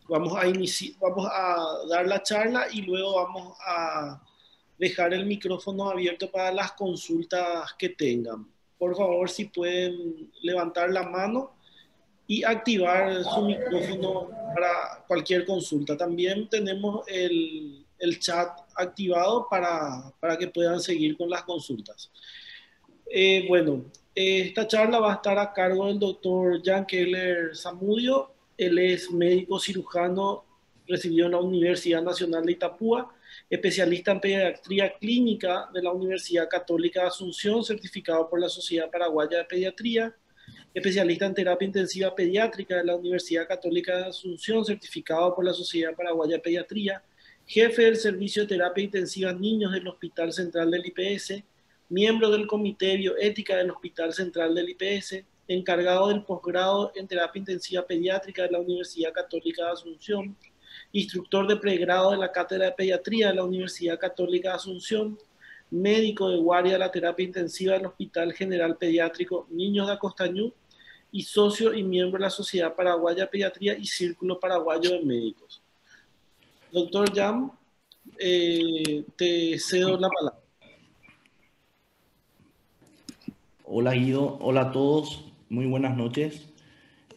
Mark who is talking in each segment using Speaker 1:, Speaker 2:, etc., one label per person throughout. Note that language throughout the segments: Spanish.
Speaker 1: vamos a dar la charla y luego vamos a dejar el micrófono abierto para las consultas que tengan. Por favor, si pueden levantar la mano y activar su micrófono para cualquier consulta. También tenemos el chat activado para que puedan seguir con las consultas. Bueno, esta charla va a estar a cargo del doctor Jan Keller Zamudio. Él es médico cirujano, recibió en la Universidad Nacional de Itapúa, especialista en pediatría clínica de la Universidad Católica de Asunción, certificado por la Sociedad Paraguaya de Pediatría, especialista en terapia intensiva pediátrica de la Universidad Católica de Asunción, certificado por la Sociedad Paraguaya de Pediatría, jefe del Servicio de Terapia Intensiva en Niños del Hospital Central del IPS, miembro del Comité de Bioética del Hospital Central del IPS, encargado del posgrado en terapia intensiva pediátrica de la Universidad Católica de Asunción, instructor de pregrado de la Cátedra de Pediatría de la Universidad Católica de Asunción, médico de guardia de la terapia intensiva del Hospital General Pediátrico Niños de Acostañú y socio y miembro de la Sociedad Paraguaya de Pediatría y Círculo Paraguayo de Médicos. Doctor Jam, te cedo la palabra.
Speaker 2: Hola Guido, hola a todos, muy buenas noches.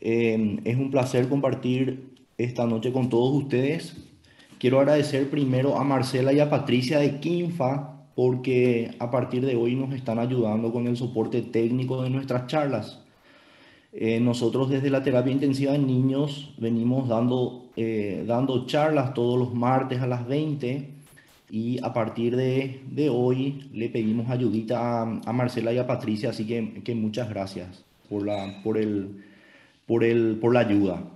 Speaker 2: Es un placer compartir esta noche con todos ustedes. Quiero agradecer primero a Marcela y a Patricia de Kinfa porque a partir de hoy nos están ayudando con el soporte técnico de nuestras charlas. Nosotros desde la terapia intensiva en niños venimos dando charlas todos los martes a las 20 y a partir de hoy le pedimos ayudita a Marcela y a Patricia, así que muchas gracias por la ayuda.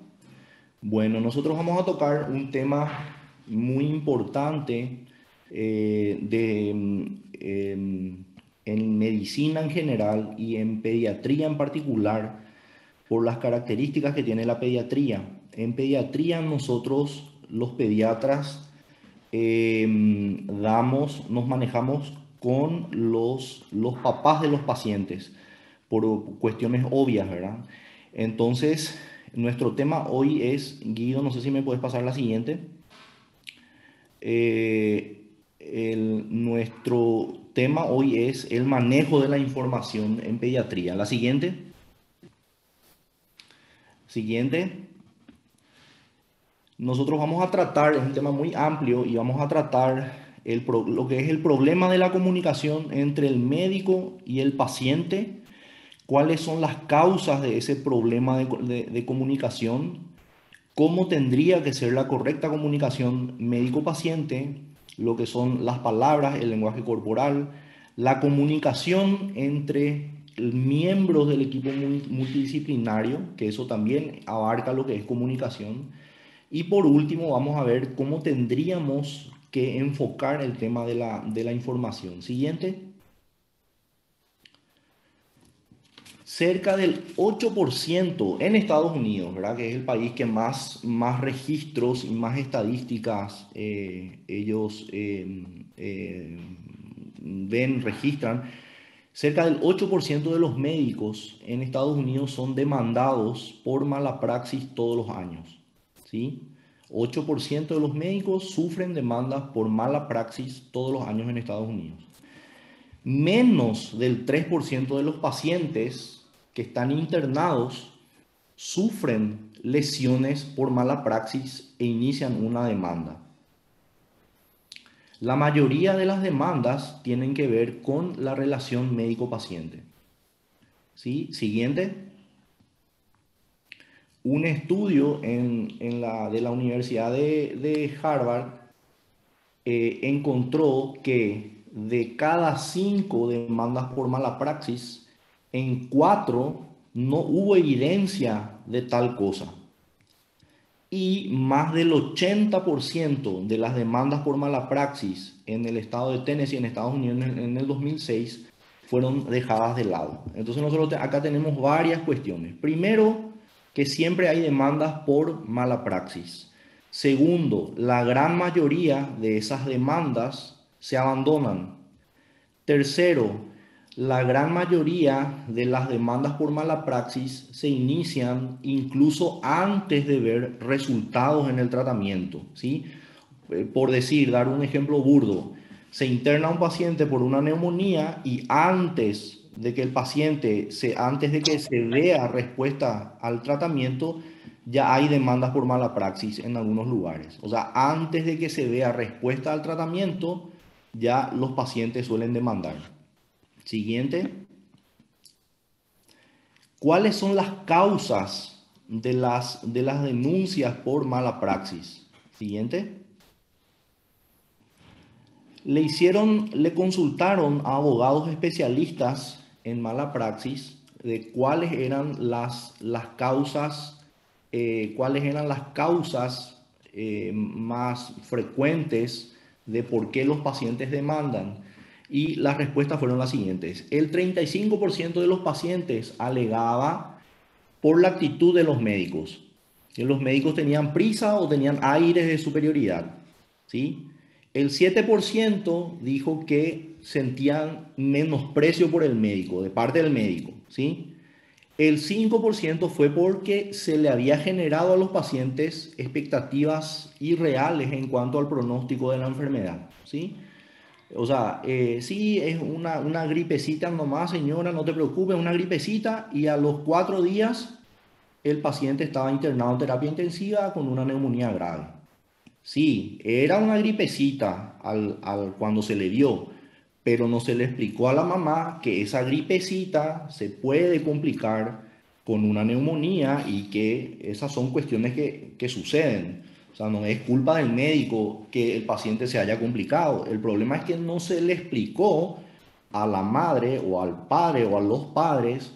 Speaker 2: Bueno, nosotros vamos a tocar un tema muy importante en medicina en general y en pediatría en particular por las características que tiene la pediatría. En pediatría nosotros los pediatras nos manejamos con los papás de los pacientes por cuestiones obvias, ¿verdad? Entonces, nuestro tema hoy es, Guido, no sé si me puedes pasar la siguiente. Nuestro tema hoy es el manejo de la información en pediatría. La siguiente. Siguiente. Nosotros vamos a tratar, es un tema muy amplio y vamos a tratar lo que es el problema de la comunicación entre el médico y el paciente, cuáles son las causas de ese problema de comunicación, cómo tendría que ser la correcta comunicación médico-paciente, lo que son las palabras, el lenguaje corporal, la comunicación entre miembros del equipo multidisciplinario, que eso también abarca lo que es comunicación. Y por último vamos a ver cómo tendríamos que enfocar el tema de la información. Siguiente. Cerca del 8% en Estados Unidos, ¿verdad? Que es el país que más registros y más estadísticas ellos registran. Cerca del 8% de los médicos en Estados Unidos son demandados por mala praxis todos los años, ¿sí? 8% de los médicos sufren demandas por mala praxis todos los años en Estados Unidos. Menos del 3% de los pacientes que están internados sufren lesiones por mala praxis e inician una demanda. La mayoría de las demandas tienen que ver con la relación médico-paciente. ¿Sí? Siguiente. Un estudio de la Universidad de Harvard encontró que de cada 5 demandas por mala praxis, en 4 no hubo evidencia de tal cosa. Y más del 80% de las demandas por mala praxis en el estado de Tennessee, en Estados Unidos, en el 2006, fueron dejadas de lado. Entonces nosotros acá tenemos varias cuestiones. Primero, que siempre hay demandas por mala praxis. Segundo, la gran mayoría de esas demandas se abandonan. Tercero, la gran mayoría de las demandas por mala praxis se inician incluso antes de ver resultados en el tratamiento, ¿sí? Por decir, dar un ejemplo burdo, se interna un paciente por una neumonía y antes de que se vea respuesta al tratamiento, ya hay demandas por mala praxis en algunos lugares. O sea, antes de que se vea respuesta al tratamiento, ya los pacientes suelen demandar. Siguiente. ¿Cuáles son las causas de las denuncias por mala praxis? Siguiente. Le consultaron a abogados especialistas en mala praxis de cuáles eran las causas más frecuentes de por qué los pacientes demandan. Y las respuestas fueron las siguientes. El 35% de los pacientes alegaba por la actitud de los médicos, que los médicos tenían prisa o tenían aires de superioridad, ¿sí? El 7% dijo que sentían menosprecio por el médico, de parte del médico, ¿sí? El 5% fue porque se le había generado a los pacientes expectativas irreales en cuanto al pronóstico de la enfermedad, ¿sí? O sea, sí, es una gripecita nomás, señora, no te preocupes, una gripecita, y a los 4 días el paciente estaba internado en terapia intensiva con una neumonía grave. Sí, era una gripecita cuando se le dio, pero no se le explicó a la mamá que esa gripecita se puede complicar con una neumonía y que esas son cuestiones que suceden. O sea, no es culpa del médico que el paciente se haya complicado. El problema es que no se le explicó a la madre o al padre o a los padres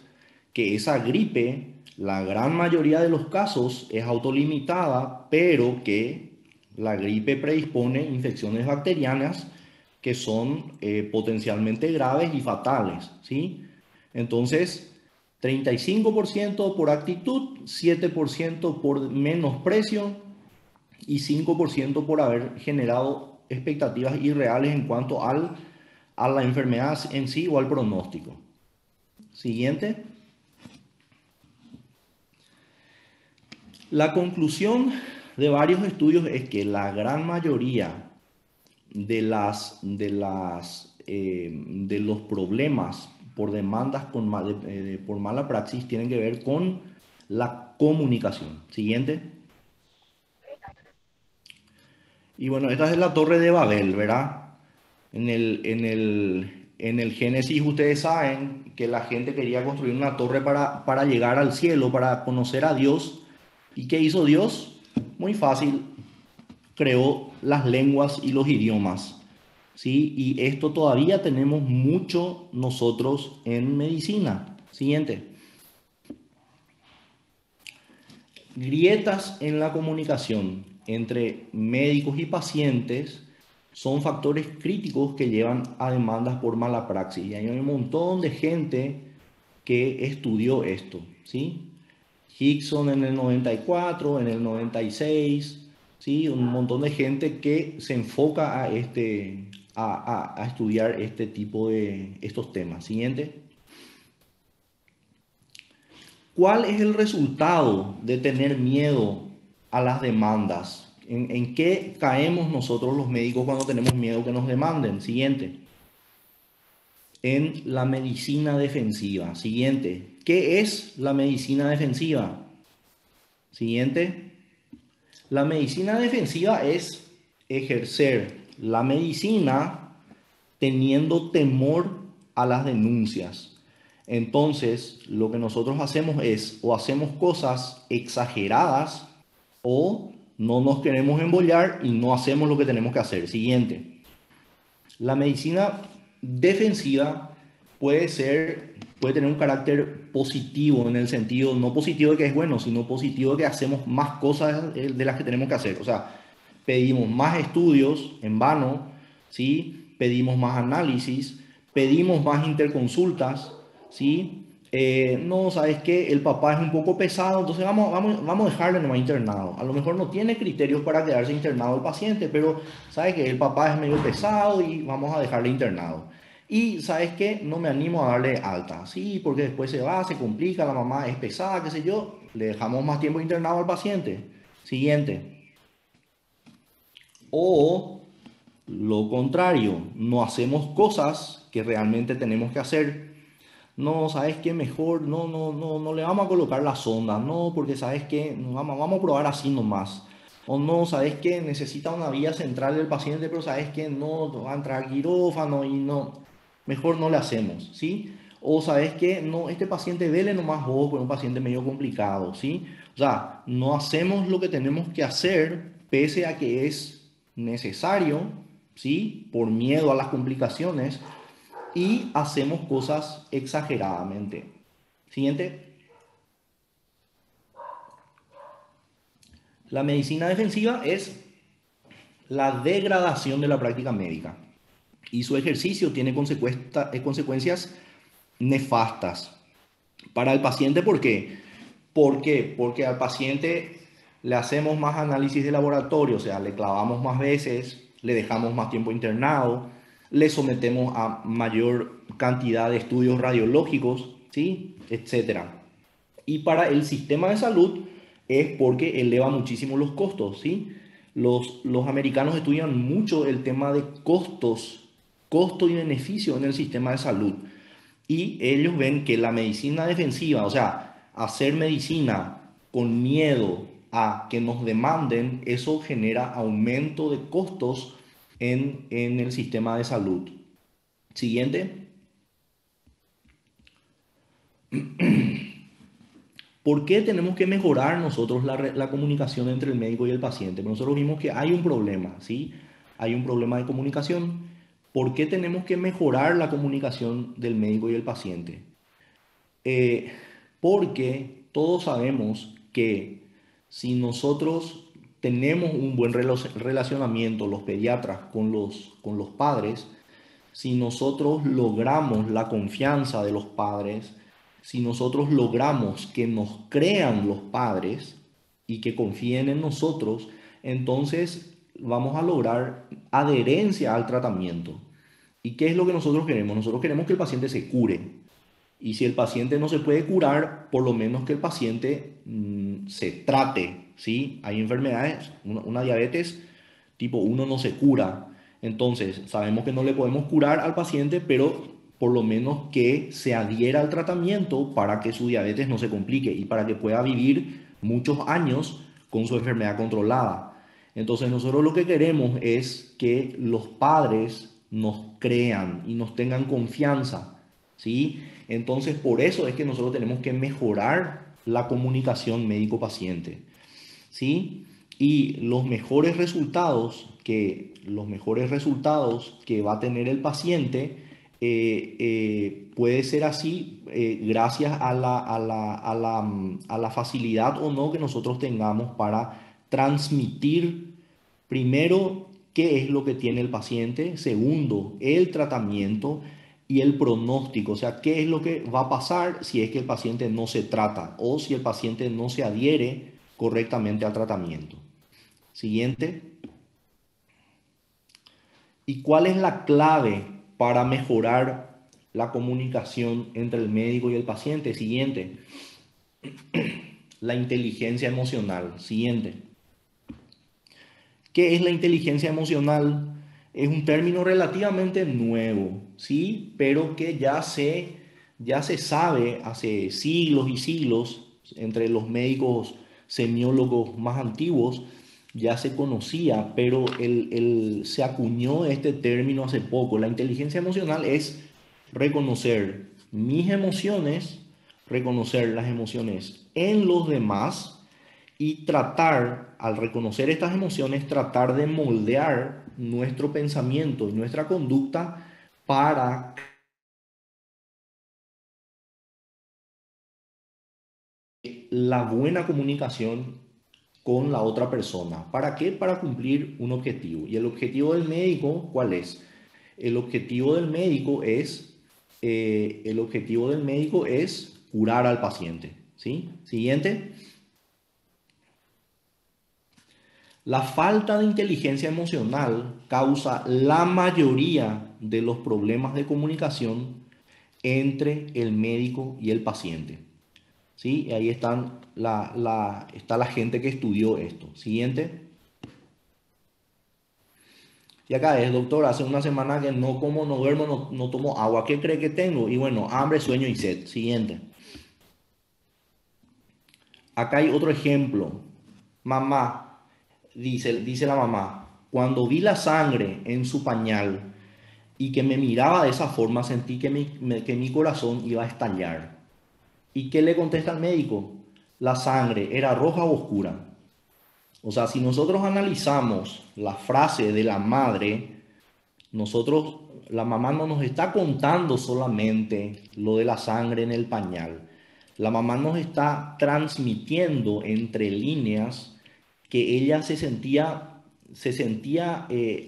Speaker 2: que esa gripe, la gran mayoría de los casos, es autolimitada, pero que la gripe predispone infecciones bacterianas que son potencialmente graves y fatales, ¿sí? Entonces, 35% por actitud, 7% por menosprecio y 5% por haber generado expectativas irreales en cuanto a la enfermedad en sí o al pronóstico. Siguiente. La conclusión de varios estudios es que la gran mayoría de los problemas por demandas por mala praxis tienen que ver con la comunicación. Siguiente. Y bueno, esta es la Torre de Babel, ¿verdad? En el Génesis ustedes saben que la gente quería construir una torre para llegar al cielo, para conocer a Dios. ¿Y qué hizo Dios? Muy fácil, creó las lenguas y los idiomas, ¿sí? Y esto todavía tenemos mucho nosotros en medicina. Siguiente. Grietas en la comunicación entre médicos y pacientes son factores críticos que llevan a demandas por mala praxis. Y hay un montón de gente que estudió esto, ¿sí? Hickson en el 94, en el 96, ¿sí? Un montón de gente que se enfoca a estudiar este tipo de estos temas. Siguiente. ¿Cuál es el resultado de tener miedo a las demandas? ¿En qué caemos nosotros los médicos cuando tenemos miedo que nos demanden? Siguiente. En la medicina defensiva. Siguiente. ¿Qué es la medicina defensiva? Siguiente. La medicina defensiva es ejercer la medicina teniendo temor a las denuncias. Entonces, lo que nosotros hacemos es o hacemos cosas exageradas o no nos queremos embollar y no hacemos lo que tenemos que hacer. Siguiente. La medicina defensiva puede tener un carácter positivo en el sentido, no positivo de que es bueno, sino positivo de que hacemos más cosas de las que tenemos que hacer. O sea, pedimos más estudios en vano, ¿sí? Pedimos más análisis, pedimos más interconsultas, ¿sí? No, ¿sabes qué? El papá es un poco pesado, entonces vamos a dejarle nomás internado. A lo mejor no tiene criterios para quedarse internado el paciente, pero ¿sabes qué? El papá es medio pesado y vamos a dejarle internado. Y ¿sabes qué? No me animo a darle alta, sí, porque después se va, se complica, la mamá es pesada, qué sé yo, le dejamos más tiempo internado al paciente. Siguiente. O lo contrario, no hacemos cosas que realmente tenemos que hacer. No, ¿sabes qué? Mejor no le vamos a colocar la sonda, no, porque ¿sabes qué? Vamos a probar así nomás. O no, ¿sabes qué? Necesita una vía central del paciente, pero ¿sabes qué? No va a entrar quirófano y no, mejor no le hacemos, ¿sí? O ¿sabes qué? No, este paciente vele nomás vos, porque es un paciente medio complicado, ¿sí? O sea, no hacemos lo que tenemos que hacer pese a que es necesario, ¿sí? Por miedo a las complicaciones y hacemos cosas exageradamente. Siguiente. La medicina defensiva es la degradación de la práctica médica y su ejercicio tiene consecuencias nefastas para el paciente. ¿Por qué? ¿Por qué? Porque al paciente le hacemos más análisis de laboratorio, o sea, le clavamos más veces, le dejamos más tiempo internado, le sometemos a mayor cantidad de estudios radiológicos, ¿sí? Etcétera. Y para el sistema de salud es porque eleva muchísimo los costos, ¿sí? Los americanos estudian mucho el tema de costos, costo y beneficio en el sistema de salud. Y ellos ven que la medicina defensiva, o sea, hacer medicina con miedo a que nos demanden, eso genera aumento de costos en el sistema de salud. Siguiente. ¿Por qué tenemos que mejorar nosotros la comunicación entre el médico y el paciente? Porque nosotros vimos que hay un problema, ¿sí? Hay un problema de comunicación. ¿Por qué tenemos que mejorar la comunicación del médico y el paciente? Eh, Porque todos sabemos que si nosotros tenemos un buen relacionamiento, los pediatras, con los padres, si nosotros logramos la confianza de los padres, si nosotros logramos que nos crean los padres y que confíen en nosotros, entonces vamos a lograr adherencia al tratamiento. ¿Y qué es lo que nosotros queremos? Nosotros queremos que el paciente se cure. Y si el paciente no se puede curar, por lo menos que el paciente se trate, ¿sí? Hay enfermedades, una diabetes tipo 1 no se cura. Entonces, sabemos que no le podemos curar al paciente, pero por lo menos que se adhiera al tratamiento para que su diabetes no se complique y para que pueda vivir muchos años con su enfermedad controlada. Entonces, nosotros lo que queremos es que los padres nos crean y nos tengan confianza, ¿sí? Entonces, por eso es que nosotros tenemos que mejorar la comunicación médico-paciente, ¿sí? Y los mejores resultados que va a tener el paciente puede ser así gracias a la facilidad o no que nosotros tengamos para transmitir primero qué es lo que tiene el paciente, segundo, el tratamiento y el pronóstico, o sea, qué es lo que va a pasar si es que el paciente no se trata o si el paciente no se adhiere correctamente al tratamiento. Siguiente. ¿Y cuál es la clave para mejorar la comunicación entre el médico y el paciente? Siguiente. La inteligencia emocional. Siguiente. ¿Qué es la inteligencia emocional? Es un término relativamente nuevo, ¿sí? Pero que ya se sabe hace siglos y siglos entre los médicos semiólogos más antiguos, ya se conocía, pero se acuñó este término hace poco. La inteligencia emocional es reconocer mis emociones, reconocer las emociones en los demás y tratar, al reconocer estas emociones, tratar de moldear nuestro pensamiento y nuestra conducta para la buena comunicación con la otra persona. ¿Para qué? Para cumplir un objetivo. ¿Y el objetivo del médico cuál es? El objetivo del médico es curar al paciente. ¿Sí? Siguiente. La falta de inteligencia emocional causa la mayoría de los problemas de comunicación entre el médico y el paciente. ¿Sí? Y ahí está la gente que estudió esto. Siguiente. Y acá es, doctor, hace una semana que no como, no duermo, no tomo agua. ¿Qué cree que tengo? Y bueno, hambre, sueño y sed. Siguiente. Acá hay otro ejemplo. Mamá, dice la mamá, cuando vi la sangre en su pañal y que me miraba de esa forma, sentí que que mi corazón iba a estallar. ¿Y qué le contesta el médico? La sangre era roja o oscura. O sea, si nosotros analizamos la frase de la madre, nosotros, la mamá no nos está contando solamente lo de la sangre en el pañal. La mamá nos está transmitiendo entre líneas que ella se sentía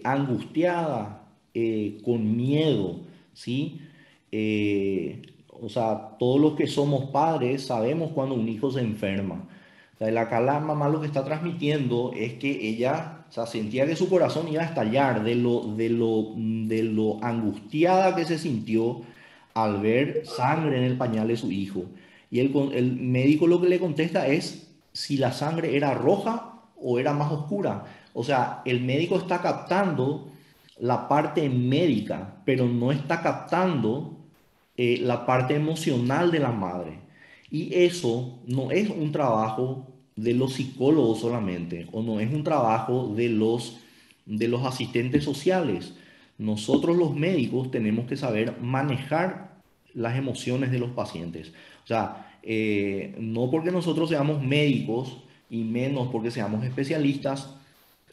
Speaker 2: angustiada, con miedo, ¿sí? O sea, todos los que somos padres sabemos cuando un hijo se enferma. O sea, acá la mamá lo que está transmitiendo es que ella, o sea, sentía que su corazón iba a estallar de lo angustiada que se sintió al ver sangre en el pañal de su hijo. Y el médico lo que le contesta es si la sangre era roja o era más oscura. O sea, el médico está captando la parte médica, pero no está captando la parte emocional de la madre. Y eso no es un trabajo de los psicólogos solamente, o no es un trabajo de los asistentes sociales. Nosotros los médicos tenemos que saber manejar las emociones de los pacientes. O sea, no porque nosotros seamos médicos y menos porque seamos especialistas,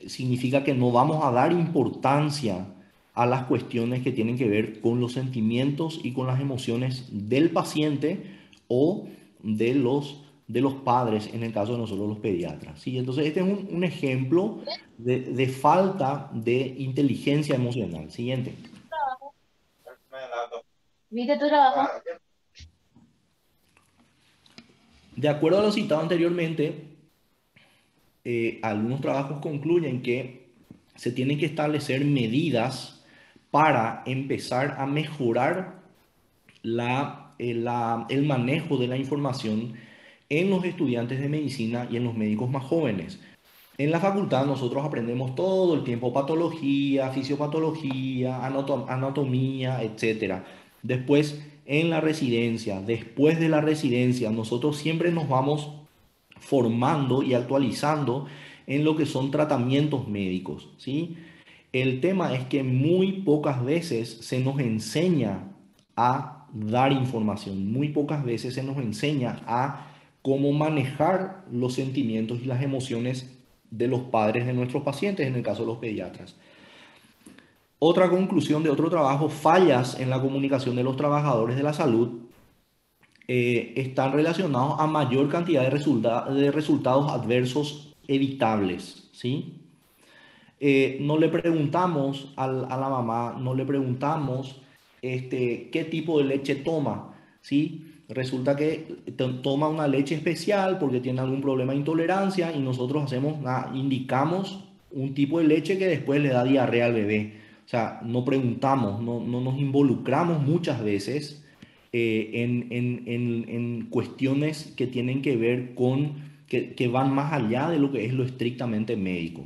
Speaker 2: significa que no vamos a dar importancia a las cuestiones que tienen que ver con los sentimientos y con las emociones del paciente o de los padres, en el caso de nosotros los pediatras. ¿Sí? Entonces, este es un ejemplo de falta de inteligencia emocional. Siguiente.
Speaker 3: ¿Viste tu trabajo?
Speaker 2: De acuerdo a lo citado anteriormente, algunos trabajos concluyen que se tienen que establecer medidas para empezar a mejorar el manejo de la información en los estudiantes de medicina y en los médicos más jóvenes. En la facultad nosotros aprendemos todo el tiempo patología, fisiopatología, anatomía, etcétera. Después, en la residencia, después de la residencia, nosotros siempre nos vamos formando y actualizando en lo que son tratamientos médicos, ¿sí? El tema es que muy pocas veces se nos enseña a dar información, muy pocas veces se nos enseña a cómo manejar los sentimientos y las emociones de los padres de nuestros pacientes, en el caso de los pediatras. Otra conclusión de otro trabajo, fallas en la comunicación de los trabajadores de la salud están relacionados a mayor cantidad de resultados adversos evitables, ¿sí? No le preguntamos a la mamá, no le preguntamos qué tipo de leche toma, ¿sí? Resulta que toma una leche especial porque tiene algún problema de intolerancia y nosotros indicamos un tipo de leche que después le da diarrea al bebé. O sea, no preguntamos, no nos involucramos muchas veces en cuestiones que tienen que ver que van más allá de lo que es lo estrictamente médico.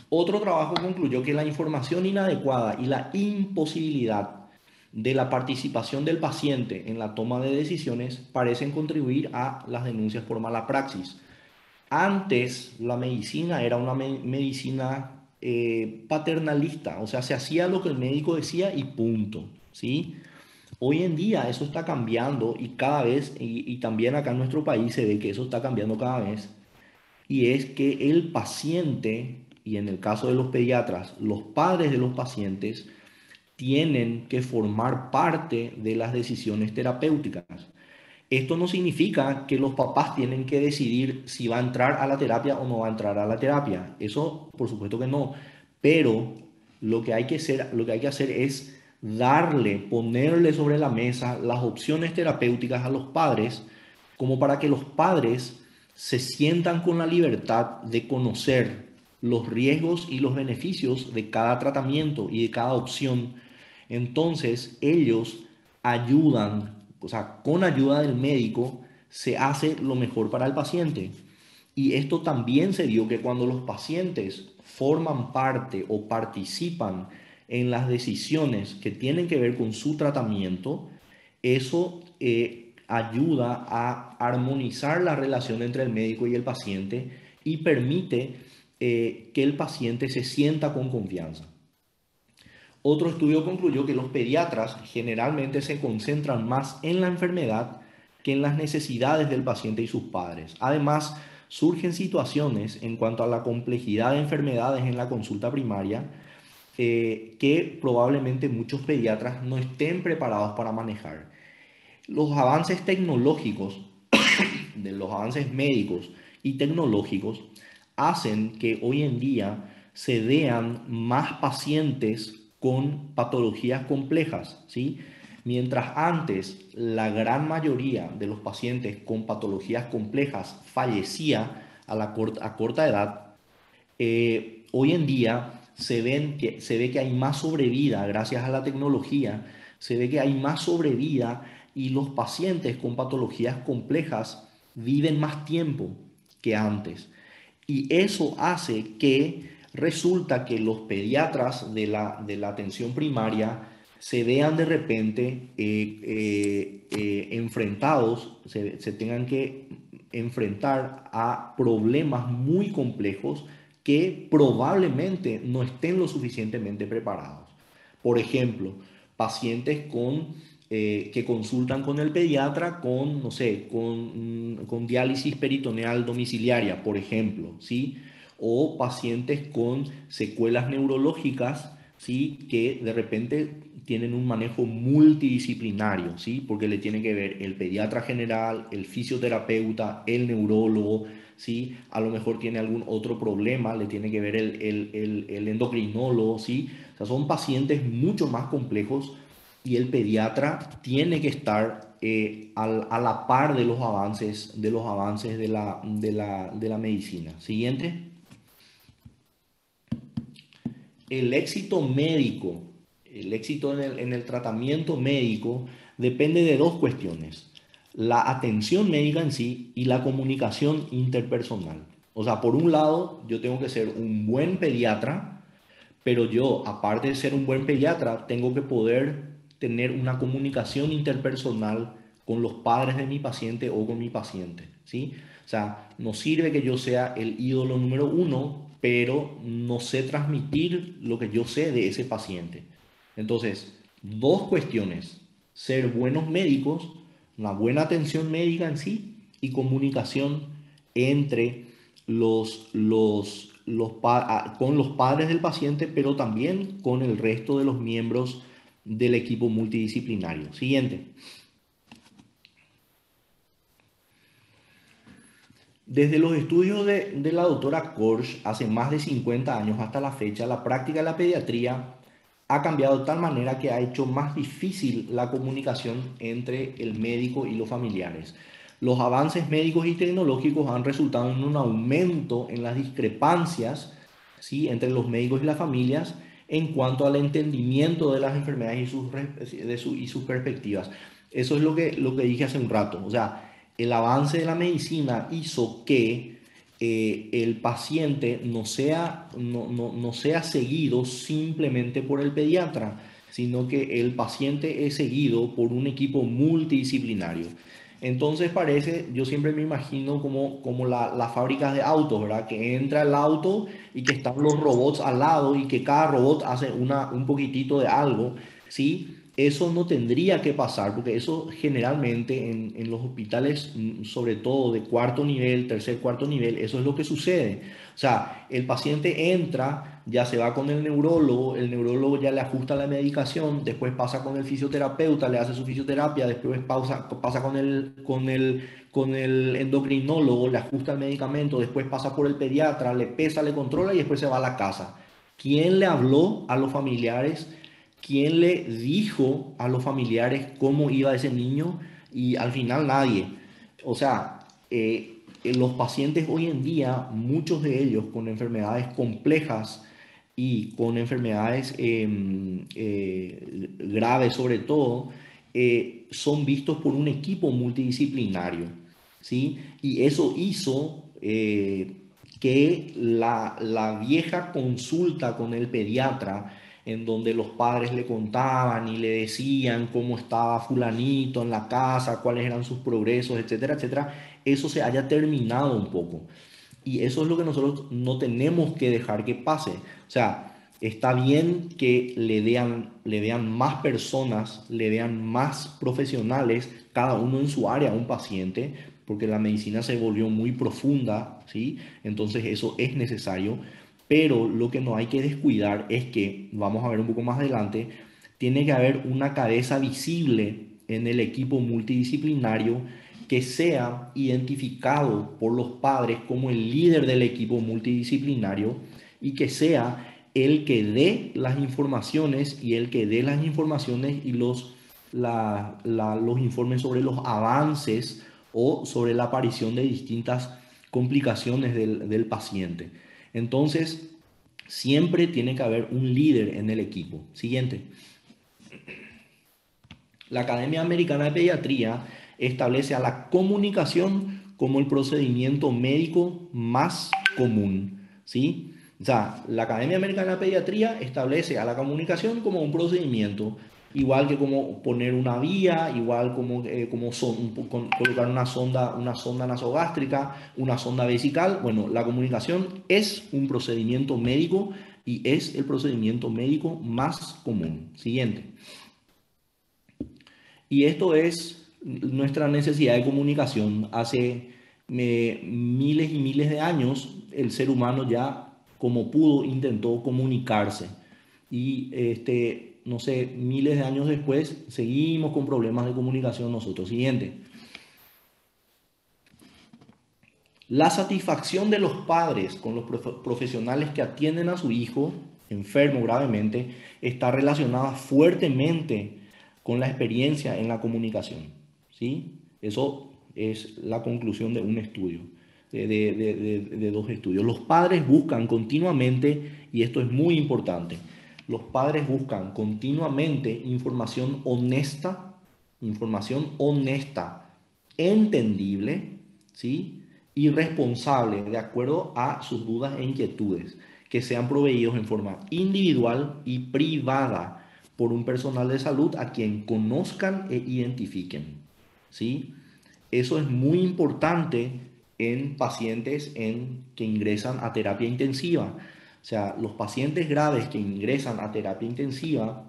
Speaker 2: Otro trabajo concluyó que la información inadecuada y la imposibilidad de la participación del paciente en la toma de decisiones parecen contribuir a las denuncias por mala praxis. Antes la medicina era una medicina paternalista, o sea, se hacía lo que el médico decía y punto, ¿sí? Hoy en día eso está cambiando y cada vez, y también acá en nuestro país se ve que eso está cambiando cada vez, y es que el paciente, y en el caso de los pediatras, los padres de los pacientes, tienen que formar parte de las decisiones terapéuticas. Esto no significa que los papás tienen que decidir si va a entrar a la terapia o no va a entrar a la terapia. Eso, por supuesto que no. Pero lo que hay que hacer es ponerle sobre la mesa las opciones terapéuticas a los padres, como para que los padres se sientan con la libertad de conocer los riesgos y los beneficios de cada tratamiento y de cada opción. Entonces ellos ayudan, o sea, con ayuda del médico se hace lo mejor para el paciente. Y esto también se vio que cuando los pacientes forman parte o participan en las decisiones que tienen que ver con su tratamiento, eso ayuda a armonizar la relación entre el médico y el paciente y permite que el paciente se sienta con confianza. Otro estudio concluyó que los pediatras generalmente se concentran más en la enfermedad que en las necesidades del paciente y sus padres. Además, surgen situaciones en cuanto a la complejidad de enfermedades en la consulta primaria que probablemente muchos pediatras no estén preparados para manejar. Los avances tecnológicos, de los avances médicos y tecnológicos, hacen que hoy en día se vean más pacientes con patologías complejas, ¿sí? Mientras antes la gran mayoría de los pacientes con patologías complejas fallecía a corta edad, hoy en día se ve que hay más sobrevida gracias a la tecnología, se ve que hay más sobrevida y los pacientes con patologías complejas viven más tiempo que antes. Y eso hace que resulta que los pediatras de la atención primaria se vean de repente enfrentados, se tengan que enfrentar a problemas muy complejos que probablemente no estén lo suficientemente preparados. Por ejemplo, pacientes que consultan con el pediatra con, no sé, con diálisis peritoneal domiciliaria, por ejemplo, ¿sí? O pacientes con secuelas neurológicas, ¿sí? Que de repente tienen un manejo multidisciplinario, ¿sí? Porque le tiene que ver el pediatra general, el fisioterapeuta, el neurólogo, ¿sí? A lo mejor tiene algún otro problema, le tiene que ver el endocrinólogo, ¿sí? O sea, son pacientes mucho más complejos y el pediatra tiene que estar a la par de los avances de la medicina. Siguiente. El éxito médico, el éxito en el tratamiento médico depende de dos cuestiones: la atención médica en sí y la comunicación interpersonal. O sea, por un lado, yo tengo que ser un buen pediatra, pero yo, aparte de ser un buen pediatra, tengo que poder tener una comunicación interpersonal con los padres de mi paciente o con mi paciente, ¿sí? O sea, no sirve que yo sea el ídolo número uno, pero no sé transmitir lo que yo sé de ese paciente. Entonces, dos cuestiones: ser buenos médicos, una buena atención médica en sí, y comunicación entre con los padres del paciente, pero también con el resto de los miembros del equipo multidisciplinario. Siguiente. Desde los estudios de la doctora Korsch hace más de 50 años hasta la fecha, la práctica de la pediatría ha cambiado de tal manera que ha hecho más difícil la comunicación entre el médico y los familiares. Los avances médicos y tecnológicos han resultado en un aumento en las discrepancias, ¿sí?, entre los médicos y las familias en cuanto al entendimiento de las enfermedades y sus perspectivas. Eso es lo que dije hace un rato. O sea, el avance de la medicina hizo que el paciente no sea seguido simplemente por el pediatra, sino que el paciente es seguido por un equipo multidisciplinario. Entonces parece, yo siempre me imagino como las fábricas de autos, ¿verdad? Que entra el auto y que están los robots al lado y que cada robot hace un poquitito de algo, ¿sí? Eso no tendría que pasar, porque eso generalmente en los hospitales, sobre todo de cuarto nivel, tercer, cuarto nivel, eso es lo que sucede. O sea, el paciente entra, ya se va con el neurólogo ya le ajusta la medicación, después pasa con el fisioterapeuta, le hace su fisioterapia, después pasa con el endocrinólogo, le ajusta el medicamento, después pasa por el pediatra, le pesa, le controla y después se va a la casa. ¿Quién le habló a los familiares? ¿Quién le dijo a los familiares cómo iba ese niño? Y al final nadie. O sea, los pacientes hoy en día, muchos de ellos con enfermedades complejas y con enfermedades graves sobre todo, son vistos por un equipo multidisciplinario, ¿sí? Y eso hizo que la vieja consulta con el pediatra, en donde los padres le contaban y le decían cómo estaba fulanito en la casa, cuáles eran sus progresos, etcétera, etcétera, eso se haya terminado un poco. Y eso es lo que nosotros no tenemos que dejar que pase. O sea, está bien que le vean más personas, le vean más profesionales, cada uno en su área, a un paciente, porque la medicina se volvió muy profunda, ¿sí? Entonces eso es necesario. Pero lo que no hay que descuidar es que, vamos a ver un poco más adelante, tiene que haber una cabeza visible en el equipo multidisciplinario que sea identificado por los padres como el líder del equipo multidisciplinario y que sea el que dé las informaciones y el que dé las informaciones y los informes sobre los avances o sobre la aparición de distintas complicaciones del paciente. Entonces, siempre tiene que haber un líder en el equipo. Siguiente. La Academia Americana de Pediatría establece a la comunicación como el procedimiento médico más común, ¿sí? O sea, la Academia Americana de Pediatría establece a la comunicación como un procedimiento, igual que como poner una vía, igual como colocar una sonda nasogástrica, una sonda vesical. Bueno, la comunicación es un procedimiento médico y es el procedimiento médico más común. Siguiente. Y esto es nuestra necesidad de comunicación. Hace miles y miles de años el ser humano ya como pudo intentó comunicarse. Y no sé, miles de años después seguimos con problemas de comunicación nosotros. Siguiente. La satisfacción de los padres con los profesionales que atienden a su hijo enfermo gravemente está relacionada fuertemente con la experiencia en la comunicación, ¿sí? Eso es la conclusión de un estudio, de dos estudios. Los padres buscan continuamente, y esto es muy importante, los padres buscan continuamente información honesta, entendible, ¿sí? Y responsable de acuerdo a sus dudas e inquietudes, que sean proveídos en forma individual y privada por un personal de salud a quien conozcan e identifiquen, ¿sí? Eso es muy importante en pacientes que ingresan a terapia intensiva. O sea, los pacientes graves que ingresan a terapia intensiva,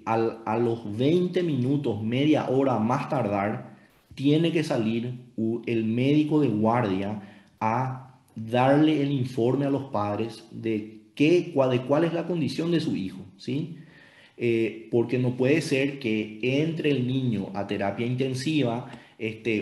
Speaker 2: a los 20 minutos, media hora más tardar, tiene que salir el médico de guardia a darle el informe a los padres de cuál es la condición de su hijo, ¿sí? Porque no puede ser que entre el niño a terapia intensiva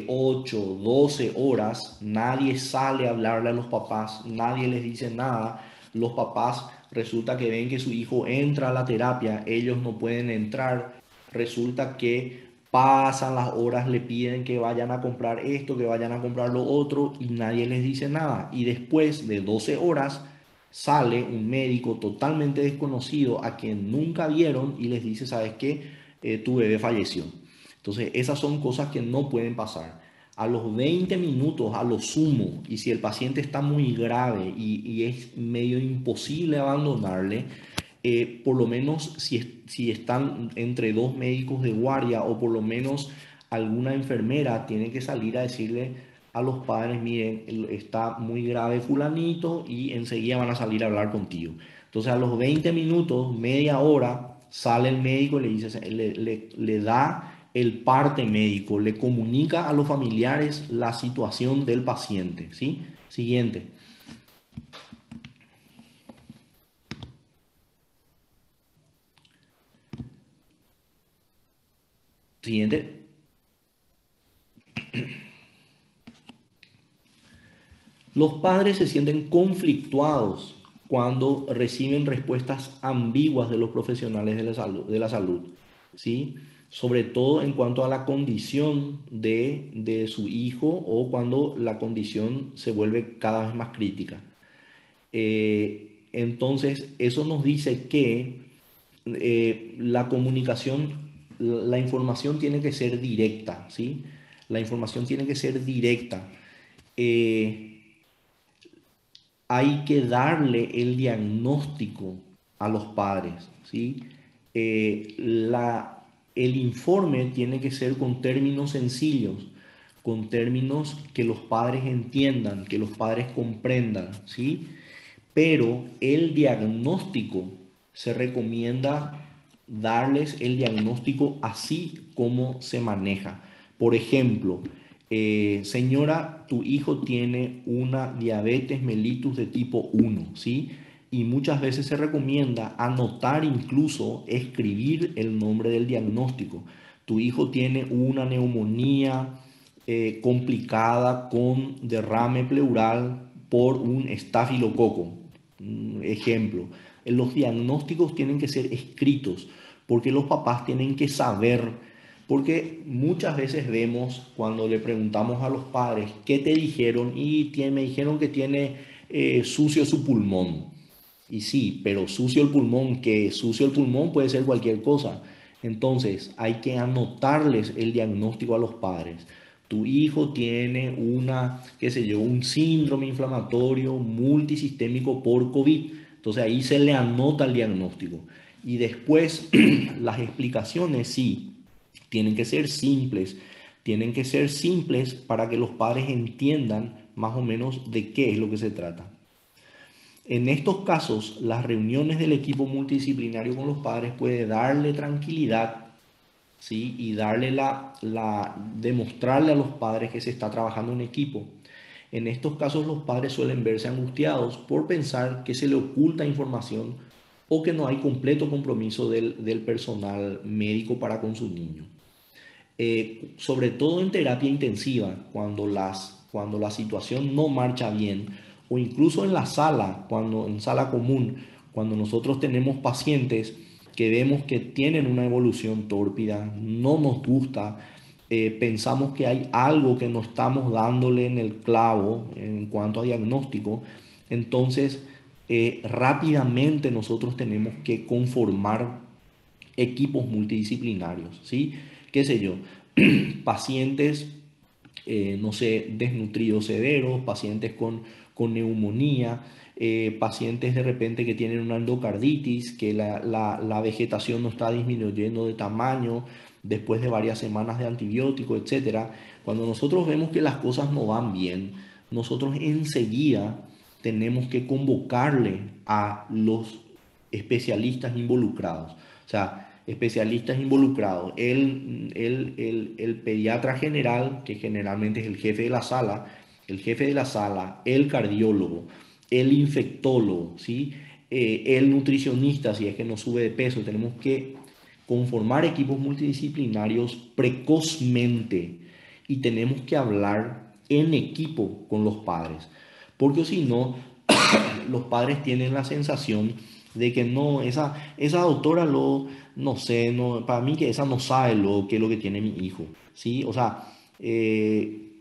Speaker 2: 8, 12 horas, nadie sale a hablarle a los papás, nadie les dice nada, los papás resulta que ven que su hijo entra a la terapia, ellos no pueden entrar, resulta que pasan las horas, le piden que vayan a comprar esto, que vayan a comprar lo otro y nadie les dice nada. Y después de 12 horas sale un médico totalmente desconocido a quien nunca vieron y les dice, ¿sabes qué? Tu bebé falleció. Entonces, esas son cosas que no pueden pasar. A los 20 minutos, a lo sumo, y si el paciente está muy grave y es medio imposible abandonarle, por lo menos si están entre dos médicos de guardia o por lo menos alguna enfermera tiene que salir a decirle a los padres, miren, está muy grave fulanito y enseguida van a salir a hablar contigo. Entonces a los 20 minutos, media hora, sale el médico y le dice, le da el parte médico, le comunica a los familiares la situación del paciente, ¿sí? Siguiente. Siguiente. Los padres se sienten conflictuados cuando reciben respuestas ambiguas de los profesionales de la salud, ¿sí? sobre todo en cuanto a la condición de su hijo o cuando la condición se vuelve cada vez más crítica. Entonces, eso nos dice que la comunicación, la información tiene que ser directa, ¿sí? La información tiene que ser directa. Eh, Hay que darle el diagnóstico a los padres, ¿sí? El informe tiene que ser con términos sencillos, con términos que los padres entiendan, que los padres comprendan, ¿sí? Pero el diagnóstico se recomienda darles el diagnóstico así como se maneja. Por ejemplo, señora, tu hijo tiene una diabetes mellitus de tipo 1, ¿sí? Y muchas veces se recomienda anotar, incluso escribir el nombre del diagnóstico. Tu hijo tiene una neumonía complicada con derrame pleural por un estafilococo. Ejemplo, los diagnósticos tienen que ser escritos porque los papás tienen que saber, porque muchas veces vemos cuando le preguntamos a los padres qué te dijeron y me dijeron que tiene sucio su pulmón. Y sí, pero sucio el pulmón, que sucio el pulmón puede ser cualquier cosa. Entonces hay que anotarles el diagnóstico a los padres. Tu hijo tiene una, qué sé yo, un síndrome inflamatorio multisistémico por COVID. Entonces ahí se le anota el diagnóstico. Y después las explicaciones sí, tienen que ser simples para que los padres entiendan más o menos de qué es lo que se trata. En estos casos, las reuniones del equipo multidisciplinario con los padres puede darle tranquilidad, ¿sí? Y demostrarle a los padres que se está trabajando en equipo. En estos casos, los padres suelen verse angustiados por pensar que se le oculta información o que no hay completo compromiso del personal médico para con su niño. Sobre todo en terapia intensiva, cuando la situación no marcha bien, o incluso en la sala, en sala común, cuando nosotros tenemos pacientes que vemos que tienen una evolución tórpida, no nos gusta, pensamos que hay algo que no estamos dándole en el clavo en cuanto a diagnóstico, entonces rápidamente nosotros tenemos que conformar equipos multidisciplinarios, ¿sí? ¿Qué sé yo? Pacientes, no sé, desnutridos severos, pacientes con neumonía, pacientes de repente que tienen una endocarditis, que la vegetación no está disminuyendo de tamaño después de varias semanas de antibiótico, etcétera. Cuando nosotros vemos que las cosas no van bien, nosotros enseguida tenemos que convocarle a los especialistas involucrados. O sea, especialistas involucrados, el pediatra general, que generalmente es el jefe de la sala, el cardiólogo, el infectólogo, ¿sí? El nutricionista, si es que no sube de peso. Tenemos que conformar equipos multidisciplinarios precozmente y tenemos que hablar en equipo con los padres, porque si no, los padres tienen la sensación de que no, esa doctora no sé, no, para mí que esa no sabe qué es lo que tiene mi hijo, ¿sí? O sea,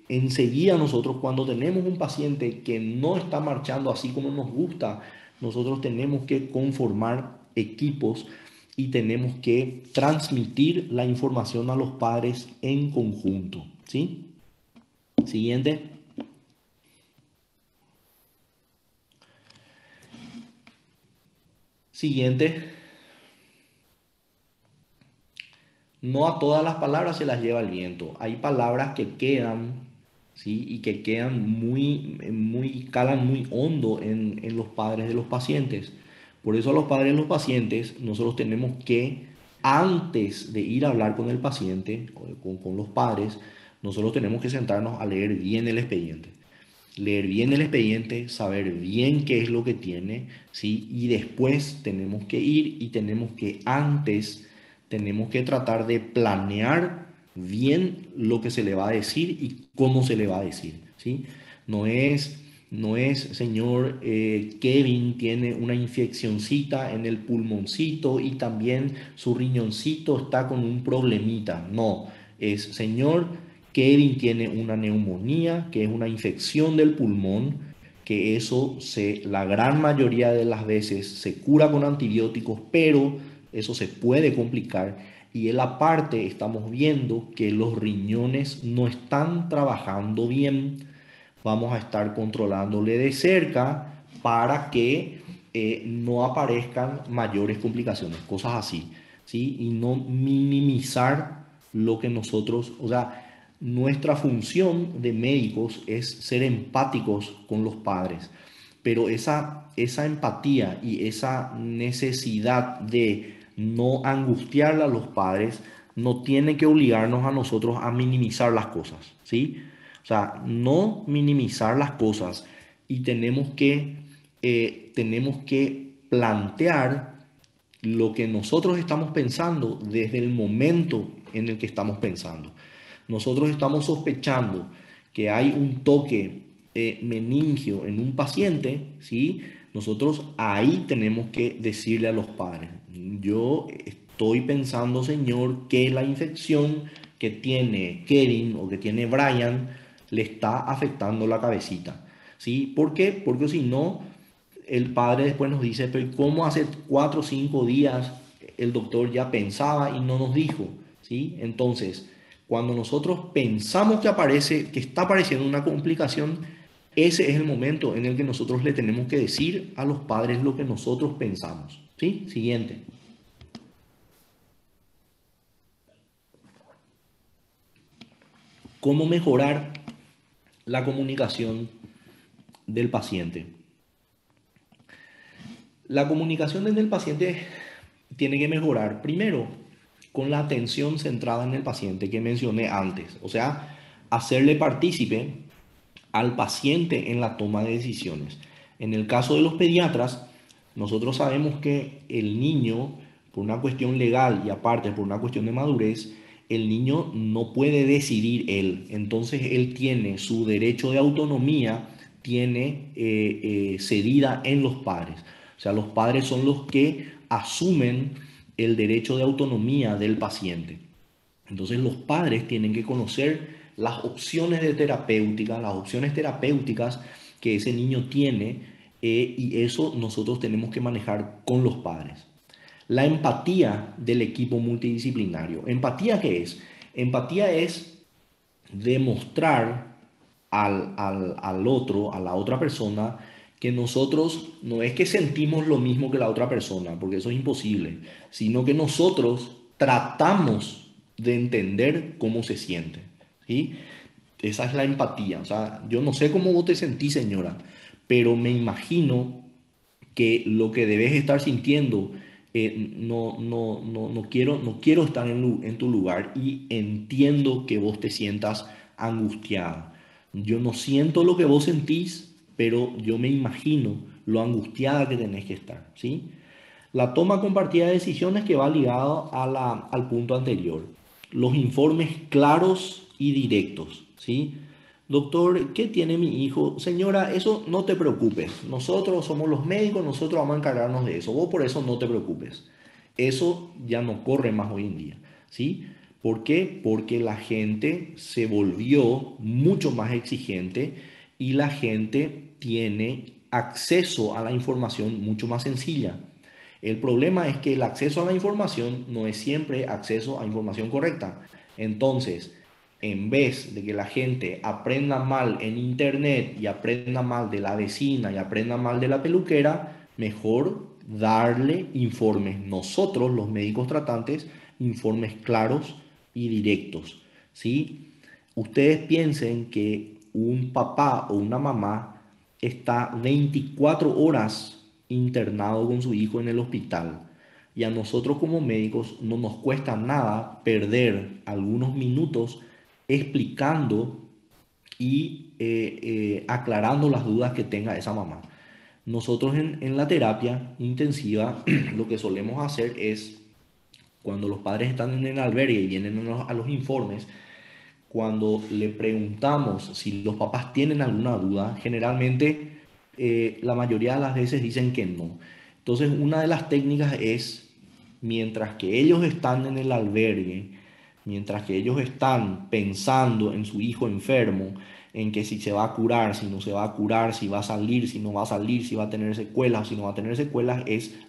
Speaker 2: enseguida nosotros cuando tenemos un paciente que no está marchando así como nos gusta, nosotros tenemos que conformar equipos y tenemos que transmitir la información a los padres en conjunto, ¿sí? Siguiente. Siguiente. No a todas las palabras se las lleva el viento. Hay palabras que quedan, ¿sí? Y que quedan calan muy hondo en los padres de los pacientes. Por eso a los padres de los pacientes nosotros tenemos que, antes de ir a hablar con el paciente, con los padres, nosotros tenemos que sentarnos a leer bien el expediente. Leer bien el expediente, saber bien qué es lo que tiene, ¿sí? Y después tenemos que ir y tenemos que tratar de planear bien lo que se le va a decir y cómo se le va a decir, ¿sí? No es No es, señor, Kevin tiene una infeccioncita en el pulmoncito y también su riñoncito está con un problemita. No, es, señor, Kevin tiene una neumonía, que es una infección del pulmón, que eso la gran mayoría de las veces se cura con antibióticos, pero eso se puede complicar. Y en la parte estamos viendo que los riñones no están trabajando bien. Vamos a estar controlándole de cerca para que no aparezcan mayores complicaciones, cosas así, ¿sí? Y no minimizar lo que nosotros, o sea, nuestra función de médicos es ser empáticos con los padres, pero esa empatía y esa necesidad de no angustiar a los padres no tiene que obligarnos a nosotros a minimizar las cosas, ¿sí? O sea, no minimizar las cosas y tenemos que plantear lo que nosotros estamos pensando desde el momento en el que estamos pensando. Nosotros estamos sospechando que hay un toque meningio en un paciente, ¿sí? Nosotros ahí tenemos que decirle a los padres, yo estoy pensando, señor, que la infección que tiene Kevin o que tiene Brian le está afectando la cabecita, ¿sí? ¿Por qué? Porque si no, el padre después nos dice, pero ¿cómo hace 4 o 5 días el doctor ya pensaba y no nos dijo? ¿Sí? Entonces, cuando nosotros pensamos que está apareciendo una complicación, ese es el momento en el que nosotros le tenemos que decir a los padres lo que nosotros pensamos. ¿Sí? Siguiente. ¿Cómo mejorar la comunicación del paciente? La comunicación del paciente tiene que mejorar primero con la atención centrada en el paciente que mencioné antes, o sea, hacerle partícipe al paciente en la toma de decisiones. En el caso de los pediatras, nosotros sabemos que el niño, por una cuestión legal y aparte por una cuestión de madurez, el niño no puede decidir él. Entonces él tiene su derecho de autonomía, tiene cedida en los padres. O sea, los padres son los que asumen el derecho de autonomía del paciente. Entonces los padres tienen que conocer las opciones de terapéutica, las opciones terapéuticas que ese niño tiene y eso nosotros tenemos que manejar con los padres. La empatía del equipo multidisciplinario. ¿Empatía qué es? Empatía es demostrar al otro, a la otra persona, que nosotros no es que sentimos lo mismo que la otra persona, porque eso es imposible, sino que nosotros tratamos de entender cómo se siente, ¿sí? Esa es la empatía. O sea, yo no sé cómo vos te sentís, señora, pero me imagino que lo que debes estar sintiendo, no quiero estar en tu lugar y entiendo que vos te sientas angustiada. Yo no siento lo que vos sentís, pero yo me imagino lo angustiada que tenés que estar, ¿sí? La toma compartida de decisiones que va ligado al punto anterior. Los informes claros y directos, ¿sí? Doctor, ¿qué tiene mi hijo? Señora, eso no te preocupes. Nosotros somos los médicos, nosotros vamos a encargarnos de eso. Vos por eso no te preocupes. Eso ya no corre más hoy en día, ¿sí? ¿Por qué? Porque la gente se volvió mucho más exigente y la gente tiene acceso a la información mucho más sencilla. El problema es que el acceso a la información no es siempre acceso a información correcta. Entonces, en vez de que la gente aprenda mal en internet y aprenda mal de la vecina y aprenda mal de la peluquera, mejor darle informes nosotros, los médicos tratantes, informes claros y directos, ¿sí? Ustedes piensen que un papá o una mamá está 24 horas internado con su hijo en el hospital y a nosotros como médicos no nos cuesta nada perder algunos minutos explicando y aclarando las dudas que tenga esa mamá. Nosotros en la terapia intensiva lo que solemos hacer es, cuando los padres están en el albergue y vienen a los informes, cuando le preguntamos si los papás tienen alguna duda, generalmente la mayoría de las veces dicen que no. Entonces, una de las técnicas es, mientras que ellos están en el albergue, mientras que ellos están pensando en su hijo enfermo, en que si se va a curar, si no se va a curar, si va a salir, si no va a salir, si va a tener secuelas o si no va a tener secuelas,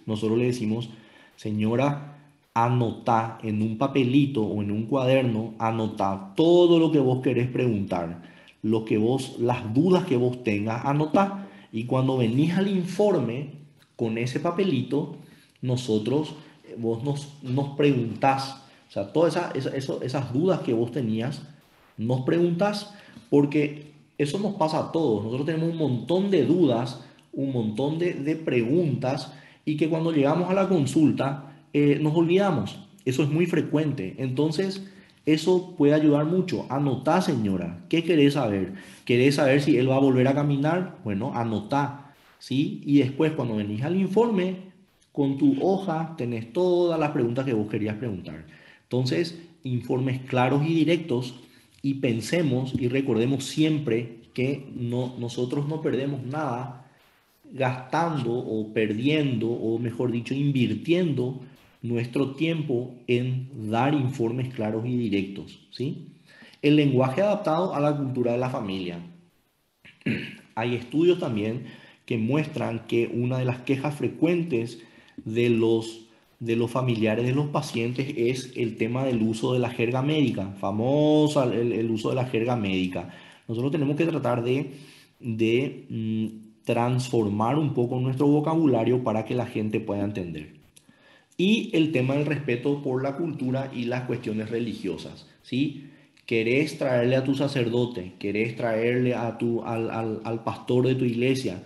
Speaker 2: nosotros le decimos, señora, anotá en un papelito o en un cuaderno, anotá todo lo que vos querés preguntar, las dudas que vos tengas, anotá. Y cuando venís al informe con ese papelito, vos nos preguntás, o sea, todas esas dudas que vos tenías, nos preguntás, porque eso nos pasa a todos. Nosotros tenemos un montón de dudas, un montón de preguntas, y que cuando llegamos a la consulta nos olvidamos. Eso es muy frecuente. Entonces, eso puede ayudar mucho. Anotá, señora, ¿qué querés saber? ¿Querés saber si él va a volver a caminar? Bueno, anotá, ¿sí? Y después, cuando venís al informe, con tu hoja tenés todas las preguntas que vos querías preguntar. Entonces, informes claros y directos, y pensemos y recordemos siempre que nosotros no perdemos nada gastando o perdiendo, o mejor dicho, invirtiendo nuestro tiempo en dar informes claros y directos, ¿sí? El lenguaje adaptado a la cultura de la familia. Hay estudios también que muestran que una de las quejas frecuentes de los familiares de los pacientes es el tema del uso de la jerga médica, famosa el uso de la jerga médica. Nosotros tenemos que tratar de transformar un poco nuestro vocabulario para que la gente pueda entender. Y el tema del respeto por la cultura y las cuestiones religiosas, ¿sí? Querés traerle a tu sacerdote, querés traerle al pastor de tu iglesia,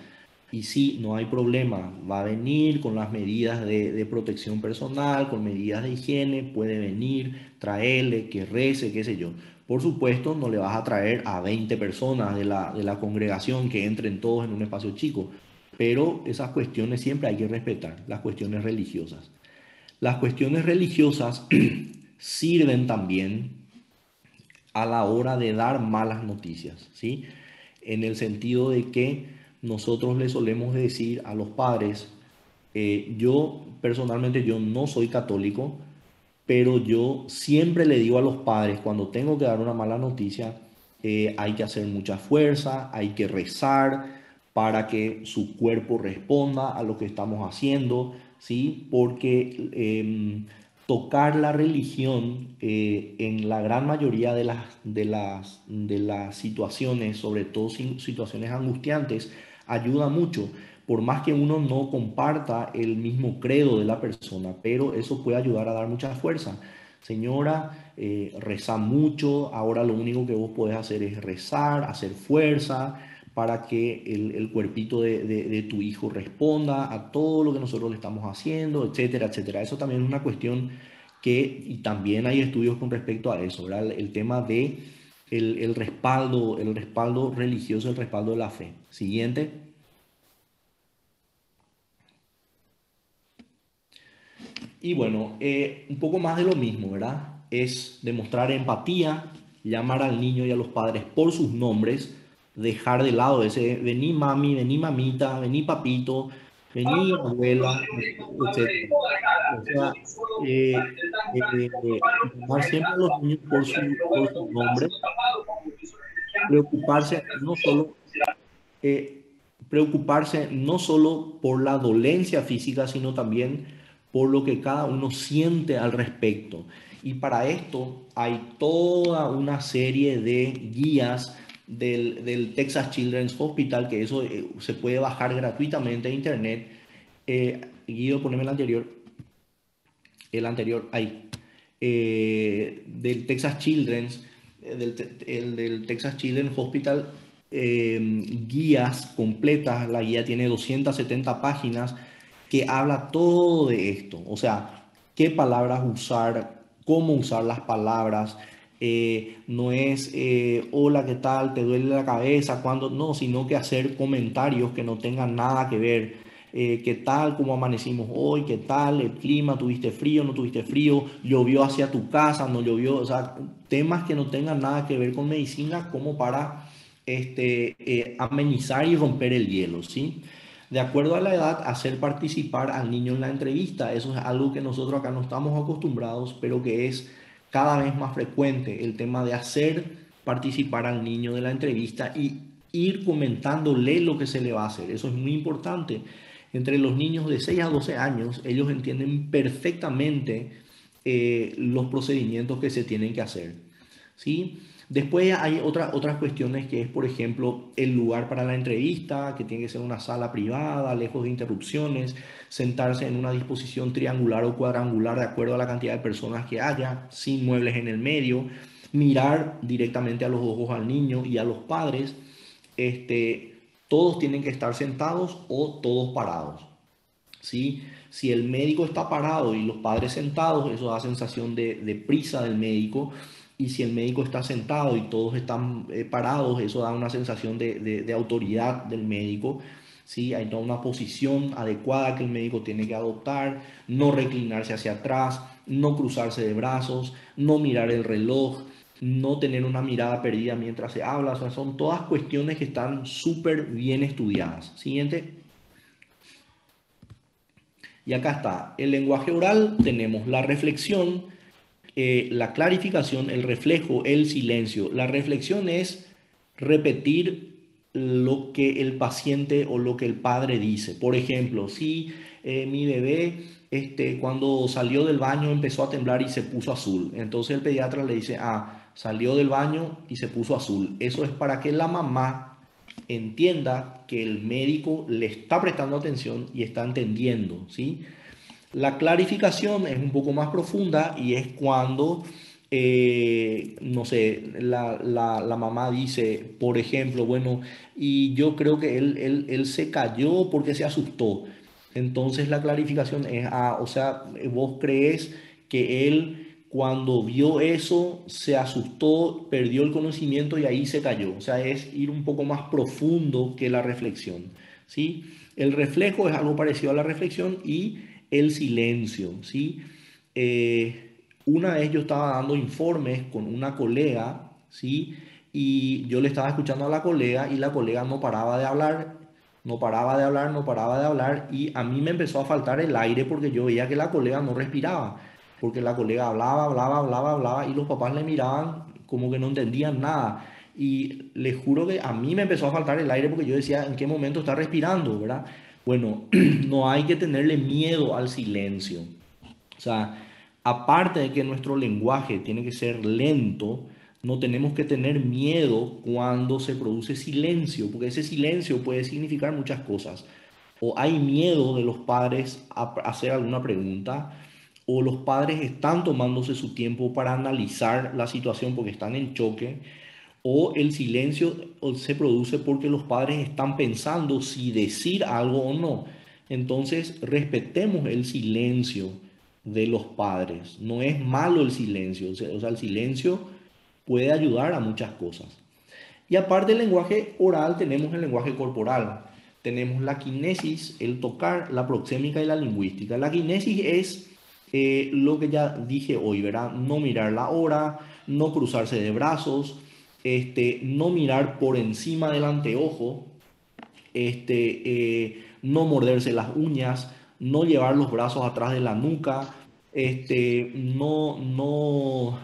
Speaker 2: y sí, no hay problema, va a venir con las medidas de protección personal, con medidas de higiene, puede venir, traerle, que rece, qué sé yo. Por supuesto, no le vas a traer a 20 personas de la congregación que entren todos en un espacio chico, pero esas cuestiones siempre hay que respetar, las cuestiones religiosas. Las cuestiones religiosas sirven también a la hora de dar malas noticias, ¿sí? En el sentido de que nosotros le solemos decir a los padres, yo personalmente yo no soy católico, pero yo siempre le digo a los padres, cuando tengo que dar una mala noticia, hay que hacer mucha fuerza, hay que rezar para que su cuerpo responda a lo que estamos haciendo, ¿sí? Porque tocar la religión en la gran mayoría de las situaciones, sobre todo situaciones angustiantes, ayuda mucho. Por más que uno no comparta el mismo credo de la persona, pero eso puede ayudar a dar mucha fuerza. Señora, reza mucho, ahora lo único que vos podés hacer es rezar, hacer fuerza para que el cuerpito de tu hijo responda a todo lo que nosotros le estamos haciendo, etcétera, etcétera. Eso también es una cuestión y también hay estudios con respecto a eso, ¿verdad? El tema de el respaldo religioso, el respaldo de la fe. Siguiente. Y bueno, un poco más de lo mismo, ¿verdad? Es demostrar empatía, llamar al niño y a los padres por sus nombres, dejar de lado ese vení mami, vení mamita, vení papito, vení abuela, etcétera. O sea, llamar siempre a los niños por su nombre, preocuparse no solo eh, preocuparse no solo por la dolencia física, sino también por lo que cada uno siente al respecto. Y para esto hay toda una serie de guías del Texas Children's Hospital, que eso se puede bajar gratuitamente de internet. Guido, poneme el anterior, ahí, del Texas Children's, del Texas Children's Hospital, guías completas. La guía tiene 270 páginas que habla todo de esto, o sea, qué palabras usar, cómo usar las palabras. No es hola, ¿qué tal? ¿Te duele la cabeza? ¿Cuándo? No, sino que hacer comentarios que no tengan nada que ver. ¿qué tal? ¿Cómo amanecimos hoy? ¿Qué tal? ¿El clima? ¿Tuviste frío? ¿No tuviste frío? ¿Llovió hacia tu casa? ¿No llovió? O sea, temas que no tengan nada que ver con medicina como para amenizar y romper el hielo, ¿sí? De acuerdo a la edad, hacer participar al niño en la entrevista. Eso es algo que nosotros acá no estamos acostumbrados, pero que es cada vez más frecuente, el tema de hacer participar al niño de la entrevista y ir comentándole lo que se le va a hacer. Eso es muy importante. Entre los niños de 6 a 12 años, ellos entienden perfectamente los procedimientos que se tienen que hacer, ¿sí? Después hay otras cuestiones que es, por ejemplo, el lugar para la entrevista, que tiene que ser una sala privada, lejos de interrupciones, sentarse en una disposición triangular o cuadrangular de acuerdo a la cantidad de personas que haya, sin muebles en el medio, mirar directamente a los ojos al niño y a los padres. Todos tienen que estar sentados o todos parados, ¿sí? Si el médico está parado y los padres sentados, eso da sensación de prisa del médico. Y si el médico está sentado y todos están parados, eso da una sensación de autoridad del médico. ¿Sí? Hay toda una posición adecuada que el médico tiene que adoptar, no reclinarse hacia atrás, no cruzarse de brazos, no mirar el reloj, no tener una mirada perdida mientras se habla. O sea, son todas cuestiones que están súper bien estudiadas. Siguiente. Y acá está, el lenguaje oral, tenemos la reflexión, la clarificación, el reflejo, el silencio. La reflexión es repetir lo que el paciente o lo que el padre dice. Por ejemplo, si mi bebé cuando salió del baño empezó a temblar y se puso azul, entonces el pediatra le dice, ah, salió del baño y se puso azul. Eso es para que la mamá entienda que el médico le está prestando atención y está entendiendo, ¿sí? La clarificación es un poco más profunda y es cuando, no sé, la mamá dice, por ejemplo, bueno, y yo creo que él se cayó porque se asustó. Entonces la clarificación es, ah, o sea, vos crees que él cuando vio eso se asustó, perdió el conocimiento y ahí se cayó. O sea, es ir un poco más profundo que la reflexión, ¿sí? El reflejo es algo parecido a la reflexión y el silencio, ¿sí? Una vez yo estaba dando informes con una colega, ¿sí? Y yo le estaba escuchando a la colega y la colega no paraba de hablar, no paraba de hablar, no paraba de hablar y a mí me empezó a faltar el aire porque yo veía que la colega no respiraba, porque la colega hablaba, hablaba, hablaba, hablaba y los papás le miraban como que no entendían nada. Y les juro que a mí me empezó a faltar el aire porque yo decía, ¿en qué momento está respirando, verdad? Bueno, no hay que tenerle miedo al silencio. O sea, aparte de que nuestro lenguaje tiene que ser lento, no tenemos que tener miedo cuando se produce silencio, porque ese silencio puede significar muchas cosas. O hay miedo de los padres a hacer alguna pregunta, o los padres están tomándose su tiempo para analizar la situación porque están en choque, o el silencio se produce porque los padres están pensando si decir algo o no. Entonces, respetemos el silencio de los padres. No es malo el silencio, o sea, el silencio puede ayudar a muchas cosas. Y aparte del lenguaje oral, tenemos el lenguaje corporal. Tenemos la quinesis, el tocar, la proxémica y la lingüística. La quinesis es lo que ya dije hoy, ¿verdad? No mirar la hora, no cruzarse de brazos, no mirar por encima del anteojo, no morderse las uñas, no llevar los brazos atrás de la nuca, no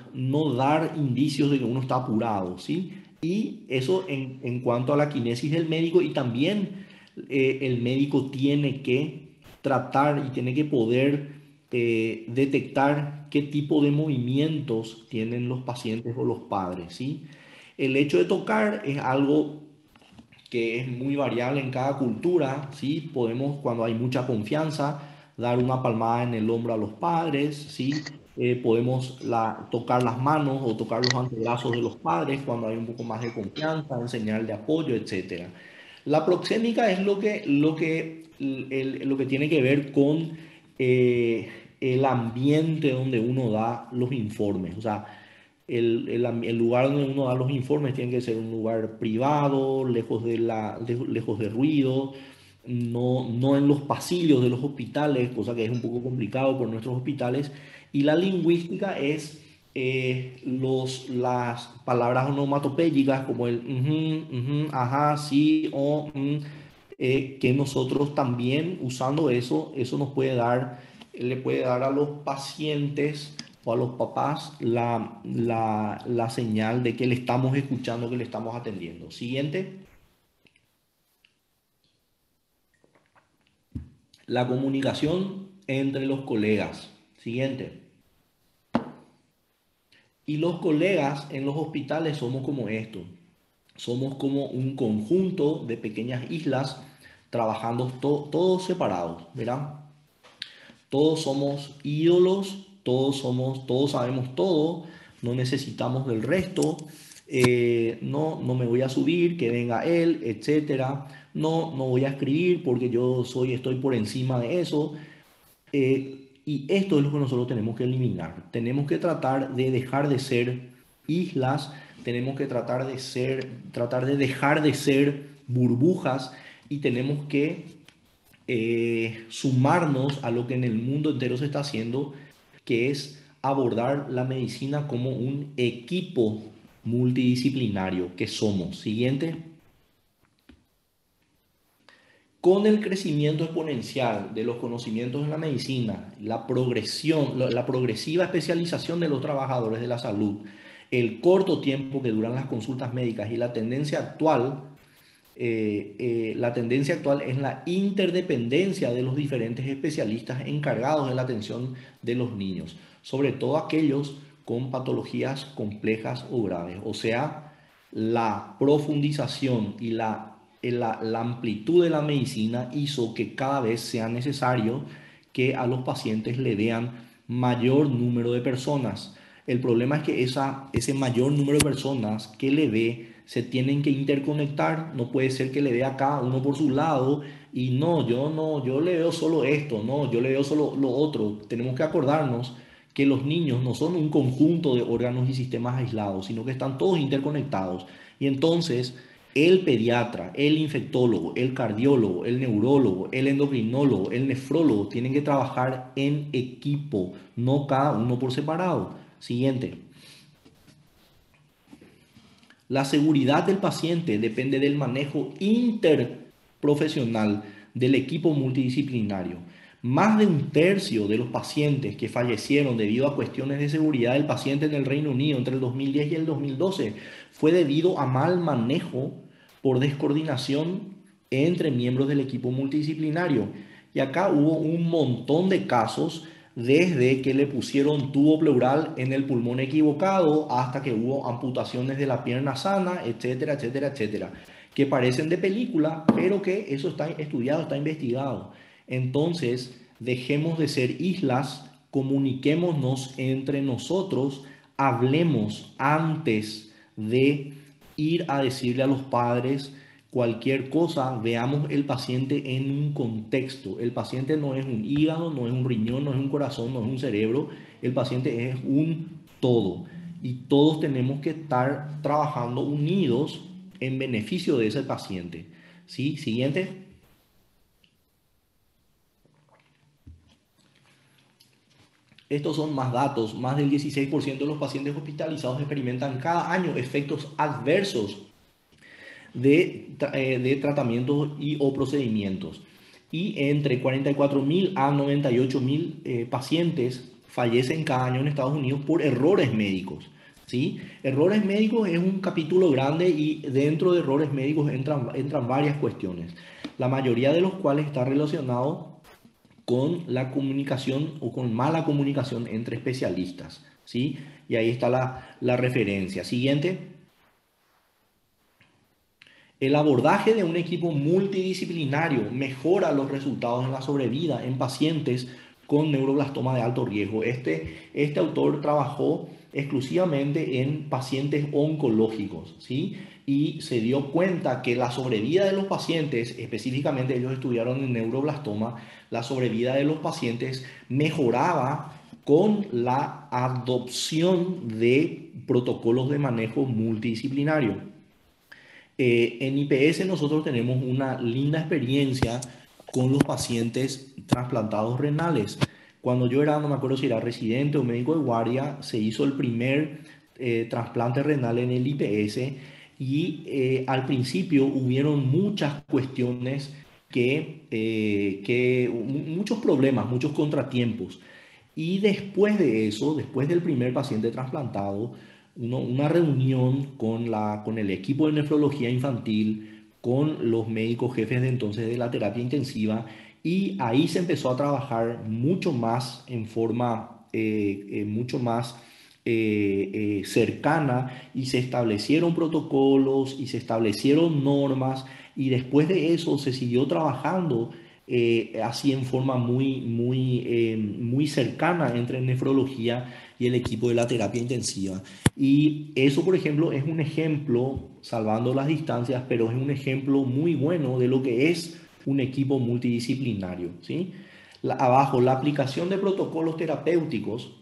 Speaker 2: dar indicios de que uno está apurado, ¿sí? Y eso en cuanto a la quinesis del médico y también el médico tiene que tratar y tiene que poder detectar qué tipo de movimientos tienen los pacientes o los padres, ¿sí? El hecho de tocar es algo que es muy variable en cada cultura, ¿sí? Podemos, cuando hay mucha confianza, dar una palmada en el hombro a los padres, ¿sí? Podemos tocar las manos o tocar los antebrazos de los padres cuando hay un poco más de confianza, en señal de apoyo, etcétera. La proxémica es lo que tiene que ver con el ambiente donde uno da los informes. O sea, el lugar donde uno da los informes tiene que ser un lugar privado, lejos de ruido, no en los pasillos de los hospitales, cosa que es un poco complicado por nuestros hospitales. Y la lingüística es las palabras onomatopéyicas como el ujú, ujú, ajá, sí, o que nosotros también usando eso nos puede dar, le puede dar a los pacientes o a los papás la señal de que le estamos escuchando, que le estamos atendiendo. Siguiente, la comunicación entre los colegas. Siguiente. Y los colegas en los hospitales somos como esto. Somos como un conjunto de pequeñas islas trabajando todos separados, ¿verdad? Todos somos ídolos, todos sabemos todo, no necesitamos del resto, no me voy a subir, que venga él, etcétera. No voy a escribir porque estoy por encima de eso. Y esto es lo que nosotros tenemos que eliminar. Tenemos que tratar de dejar de ser islas, tenemos que tratar de dejar de ser burbujas y tenemos que sumarnos a lo que en el mundo entero se está haciendo, que es abordar la medicina como un equipo multidisciplinario que somos. Siguiente. Con el crecimiento exponencial de los conocimientos en la medicina, la progresiva especialización de los trabajadores de la salud, el corto tiempo que duran las consultas médicas y la tendencia actual es la interdependencia de los diferentes especialistas encargados de la atención de los niños, sobre todo aquellos con patologías complejas o graves. O sea, la profundización y la amplitud de la medicina hizo que cada vez sea necesario que a los pacientes le vean mayor número de personas. El problema es que ese mayor número de personas que le ve se tienen que interconectar. No puede ser que le vea acá uno por su lado y no, yo le veo solo esto, no, yo le veo solo lo otro. Tenemos que acordarnos que los niños no son un conjunto de órganos y sistemas aislados, sino que están todos interconectados. Y entonces el pediatra, el infectólogo, el cardiólogo, el neurólogo, el endocrinólogo, el nefrólogo tienen que trabajar en equipo, no cada uno por separado. Siguiente. La seguridad del paciente depende del manejo interprofesional del equipo multidisciplinario. Más de un tercio de los pacientes que fallecieron debido a cuestiones de seguridad del paciente en el Reino Unido entre el 2010 y el 2012 fue debido a mal manejo por descoordinación entre miembros del equipo multidisciplinario. Y acá hubo un montón de casos desde que le pusieron tubo pleural en el pulmón equivocado hasta que hubo amputaciones de la pierna sana, etcétera, etcétera, etcétera, que parecen de película, pero que eso está estudiado, está investigado. Entonces, dejemos de ser islas, comuniquémonos entre nosotros, hablemos antes de ir a decirle a los padres cualquier cosa, veamos el paciente en un contexto. El paciente no es un hígado, no es un riñón, no es un corazón, no es un cerebro. El paciente es un todo. Y todos tenemos que estar trabajando unidos en beneficio de ese paciente. ¿Sí? Siguiente. Estos son más datos. Más del 16% de los pacientes hospitalizados experimentan cada año efectos adversos de tratamientos y o procedimientos. Y entre 44.000 a 98.000 pacientes fallecen cada año en Estados Unidos por errores médicos. ¿Sí? Errores médicos es un capítulo grande y dentro de errores médicos entran varias cuestiones, la mayoría de los cuales está relacionado con la comunicación o con mala comunicación entre especialistas. ¿Sí? Y ahí está la referencia. Siguiente. El abordaje de un equipo multidisciplinario mejora los resultados en la sobrevida en pacientes con neuroblastoma de alto riesgo. Este autor trabajó exclusivamente en pacientes oncológicos, ¿sí? Y se dio cuenta que la sobrevida de los pacientes, específicamente ellos estudiaron en neuroblastoma, la sobrevida de los pacientes mejoraba con la adopción de protocolos de manejo multidisciplinario. En IPS nosotros tenemos una linda experiencia con los pacientes trasplantados renales. Cuando yo era, no me acuerdo si era residente o médico de guardia, se hizo el primer trasplante renal en el IPS y al principio hubieron muchas cuestiones muchos problemas, muchos contratiempos. Y después de eso, después del primer paciente trasplantado, una reunión con el equipo de nefrología infantil, con los médicos jefes de entonces de la terapia intensiva, y ahí se empezó a trabajar mucho más en forma mucho más cercana, y se establecieron protocolos y se establecieron normas, y después de eso se siguió trabajando así en forma muy cercana entre nefrología y el equipo de la terapia intensiva. Y eso, por ejemplo, es un ejemplo, salvando las distancias, pero es un ejemplo muy bueno de lo que es un equipo multidisciplinario, ¿sí? Abajo, la aplicación de protocolos terapéuticos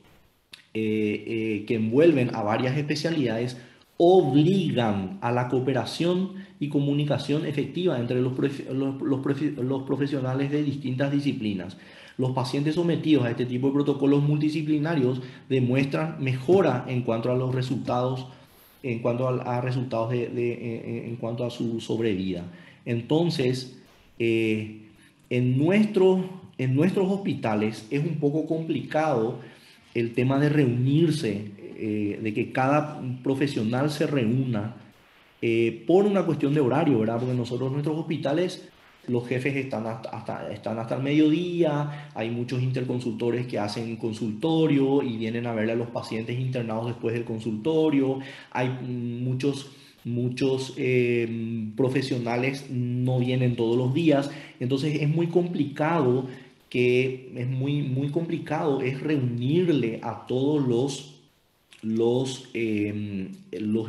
Speaker 2: que envuelven a varias especialidades obligan a la cooperación y comunicación efectiva entre los profesionales de distintas disciplinas. Los pacientes sometidos a este tipo de protocolos multidisciplinarios demuestran mejora en cuanto a los resultados, en cuanto a su sobrevida. Entonces, en, nuestro, en nuestros hospitales es un poco complicado el tema de reunirse, de que cada profesional se reúna por una cuestión de horario, ¿verdad? Porque nosotros, nuestros hospitales, los jefes están hasta el mediodía, hay muchos interconsultores que hacen consultorio y vienen a ver a los pacientes internados después del consultorio, hay muchos profesionales no vienen todos los días, entonces es muy complicado muy complicado es reunirle a todos los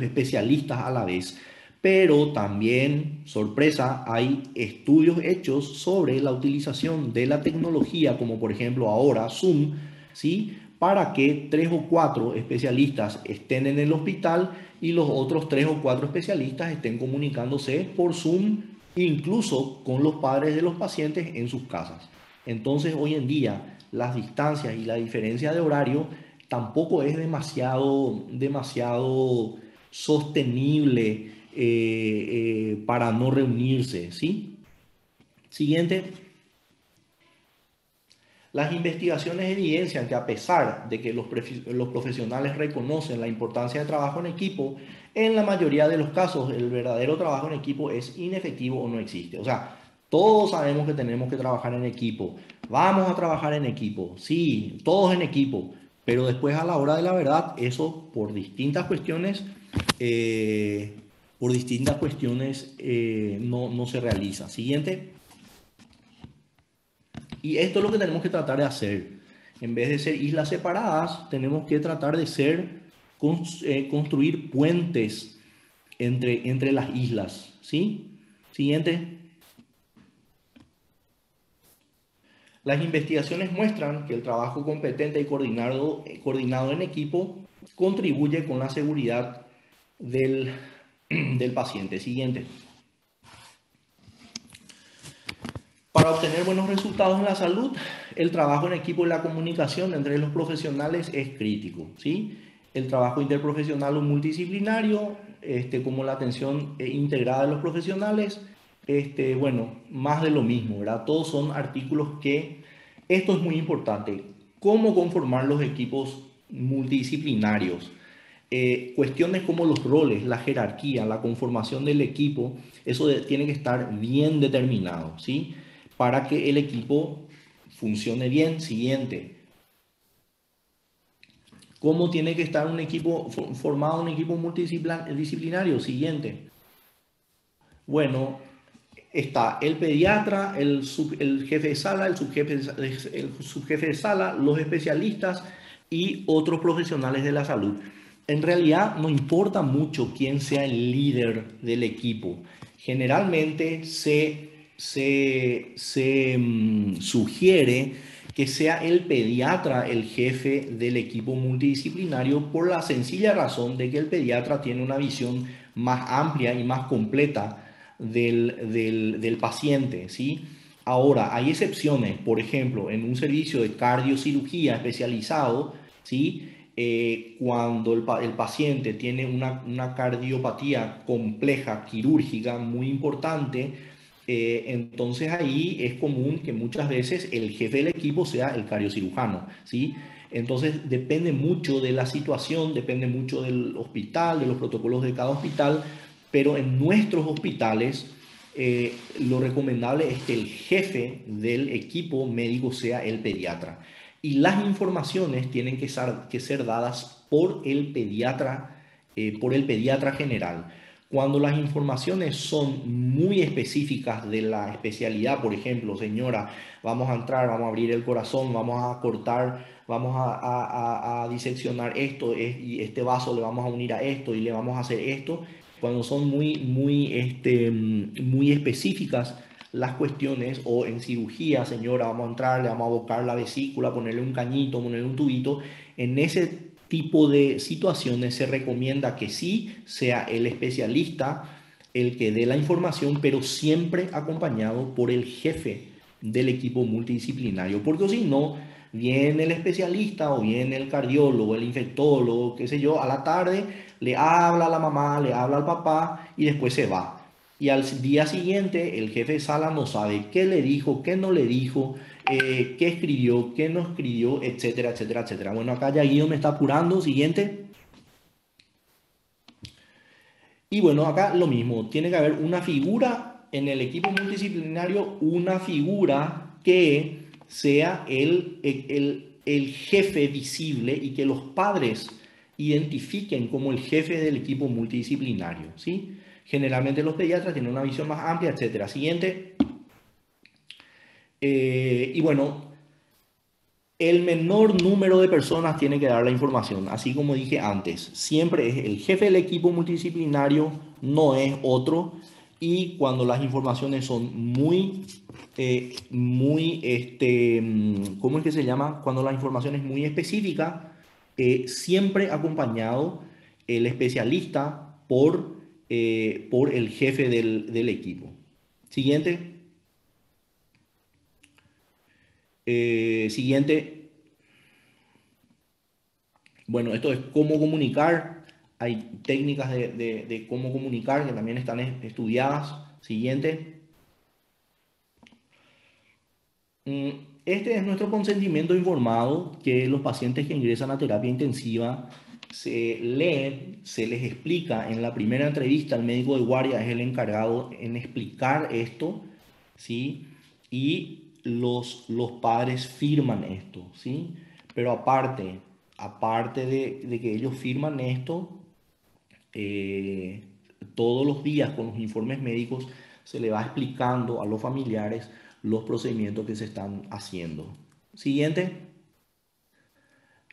Speaker 2: especialistas a la vez. Pero también, sorpresa, hay estudios hechos sobre la utilización de la tecnología, como por ejemplo ahora Zoom, ¿sí? Para que 3 o 4 especialistas estén en el hospital y los otros 3 o 4 especialistas estén comunicándose por Zoom, incluso con los padres de los pacientes en sus casas. Entonces, hoy en día, las distancias y la diferencia de horario tampoco es demasiado sostenible para no reunirse, ¿sí? Siguiente. Las investigaciones evidencian que, a pesar de que los profesionales reconocen la importancia del trabajo en equipo, en la mayoría de los casos el verdadero trabajo en equipo es inefectivo o no existe. O sea, todos sabemos que tenemos que trabajar en equipo. Vamos a trabajar en equipo. Sí, todos en equipo. Pero después, a la hora de la verdad, eso por distintas cuestiones no se realiza. Siguiente. Y esto es lo que tenemos que tratar de hacer. En vez de ser islas separadas, tenemos que tratar de construir puentes entre las islas, ¿sí? Siguiente. Las investigaciones muestran que el trabajo competente y coordinado en equipo contribuye con la seguridad del, del paciente. Siguiente. Para obtener buenos resultados en la salud, el trabajo en equipo y la comunicación entre los profesionales es crítico, ¿sí? El trabajo interprofesional o multidisciplinario, como la atención integrada de los profesionales, bueno, más de lo mismo, ¿verdad? Todos son artículos que, esto es muy importante, cómo conformar los equipos multidisciplinarios. Cuestiones como los roles, la jerarquía, la conformación del equipo, tiene que estar bien determinado, ¿sí? Para que el equipo funcione bien. Siguiente. ¿Cómo tiene que estar formado un equipo multidisciplinario? Siguiente. Bueno, está el pediatra, el jefe de sala, el subjefe de sala, los especialistas y otros profesionales de la salud. En realidad no importa mucho quién sea el líder del equipo. Generalmente se sugiere que sea el pediatra el jefe del equipo multidisciplinario, por la sencilla razón de que el pediatra tiene una visión más amplia y más completa del paciente, ¿sí? Ahora, hay excepciones, por ejemplo, en un servicio de cardiocirugía especializado, ¿sí? Cuando el paciente tiene una cardiopatía compleja, quirúrgica, muy importante, entonces ahí es común que muchas veces el jefe del equipo sea el cardiocirujano, ¿sí? Entonces depende mucho de la situación, depende mucho del hospital, de los protocolos de cada hospital, pero en nuestros hospitales lo recomendable es que el jefe del equipo médico sea el pediatra. Y las informaciones tienen que ser dadas por el pediatra general. Cuando las informaciones son muy específicas de la especialidad, por ejemplo, señora, vamos a entrar, vamos a abrir el corazón, vamos a cortar, vamos a diseccionar esto, y este vaso le vamos a unir a esto y le vamos a hacer esto, cuando son muy específicas las cuestiones, o en cirugía, señora, vamos a entrar, le vamos a abocar la vesícula, ponerle un cañito, ponerle un tubito, en ese tipo de situaciones se recomienda que sí sea el especialista el que dé la información, pero siempre acompañado por el jefe del equipo multidisciplinario, porque si no, viene el especialista o viene el cardiólogo, el infectólogo, qué sé yo, a la tarde le habla a la mamá, le habla al papá y después se va. Y al día siguiente el jefe de sala no sabe qué le dijo, qué no le dijo, qué escribió, qué no escribió, etcétera, etcétera, etcétera. Bueno, acá ya Guido me está apurando. Siguiente. Y bueno, acá lo mismo. Tiene que haber una figura en el equipo multidisciplinario, una figura que sea el jefe visible y que los padres identifiquen como el jefe del equipo multidisciplinario, ¿sí? Generalmente los pediatras tienen una visión más amplia, etcétera. Siguiente. Y bueno, el menor número de personas tiene que dar la información, así como dije antes. Siempre es el jefe del equipo multidisciplinario, no es otro. Y cuando las informaciones son ¿cómo es que se llama? Cuando la información es muy específica, siempre acompañado el especialista por el jefe del equipo. Siguiente. Siguiente. Bueno, esto es cómo comunicar. Hay técnicas de cómo comunicar que también están estudiadas. Siguiente. Mm, Este es nuestro consentimiento informado, que los pacientes que ingresan a terapia intensiva se leen, se les explica en la primera entrevista. El médico de guardia es el encargado en explicar esto, ¿sí? Y los padres firman esto, ¿sí? Pero aparte de que ellos firman esto, eh, todos los días con los informes médicos se le va explicando a los familiares los procedimientos que se están haciendo. Siguiente.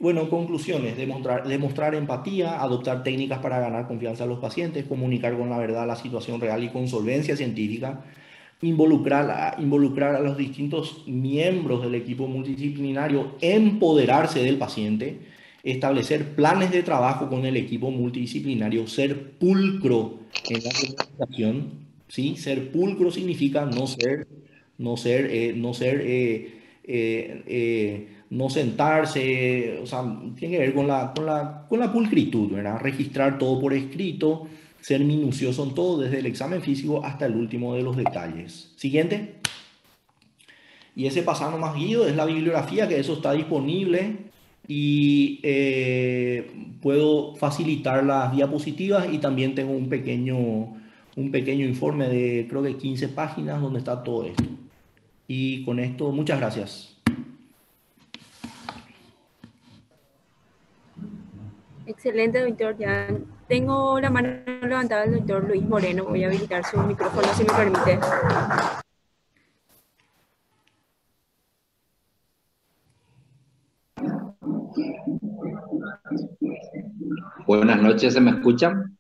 Speaker 2: Bueno, conclusiones: demostrar empatía, adoptar técnicas para ganar confianza a los pacientes, comunicar con la verdad la situación real y con solvencia científica, involucrar a los distintos miembros del equipo multidisciplinario, empoderarse del paciente, establecer planes de trabajo con el equipo multidisciplinario, ser pulcro en la comunicación, ¿sí? Ser pulcro significa no sentarse, o sea, tiene que ver con la pulcritud, ¿verdad? Registrar todo por escrito, ser minucioso en todo, desde el examen físico hasta el último de los detalles. Siguiente. Y ese pasano más guido es la bibliografía, que eso está disponible, y puedo facilitar las diapositivas, y también tengo un pequeño informe de creo que 15 páginas donde está todo esto. Y con esto, muchas gracias.
Speaker 3: Excelente, doctor Jan. Tengo la mano levantada del doctor Luis Moreno. Voy a habilitar su micrófono, si me permite.
Speaker 4: Buenas noches, ¿se me escuchan?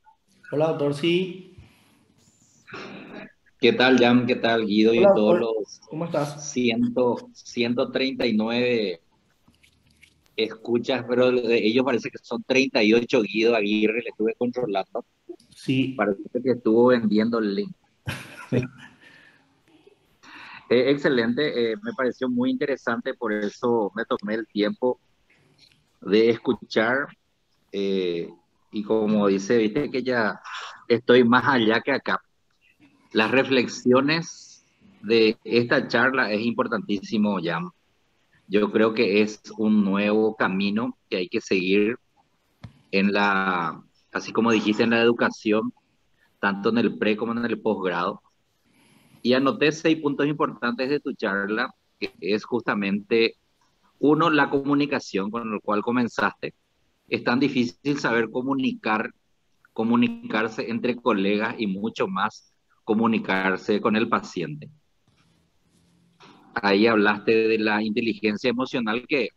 Speaker 2: Hola, doctor, sí.
Speaker 4: ¿Qué tal, Jan? ¿Qué tal, Guido?
Speaker 2: Hola,
Speaker 4: Y todos
Speaker 2: doctor,
Speaker 4: los
Speaker 2: ¿cómo estás?
Speaker 4: 139 escuchas, pero de ellos parece que son 38. Guido Aguirre, le estuve controlando.
Speaker 2: Sí.
Speaker 4: Parece que estuvo vendiendo el link. Sí. Excelente, me pareció muy interesante, por eso me tomé el tiempo de escuchar eh, y como dice, viste que ya estoy más allá que acá. Las reflexiones de esta charla es importantísimo, ya. Yo creo que es un nuevo camino que hay que seguir en la, así como dijiste, en la educación, tanto en el pre como en el posgrado. Y anoté 6 puntos importantes de tu charla, que es justamente, uno, la comunicación con el cual comenzaste. Es tan difícil saber comunicarse entre colegas y mucho más comunicarse con el paciente. Ahí hablaste de la inteligencia emocional que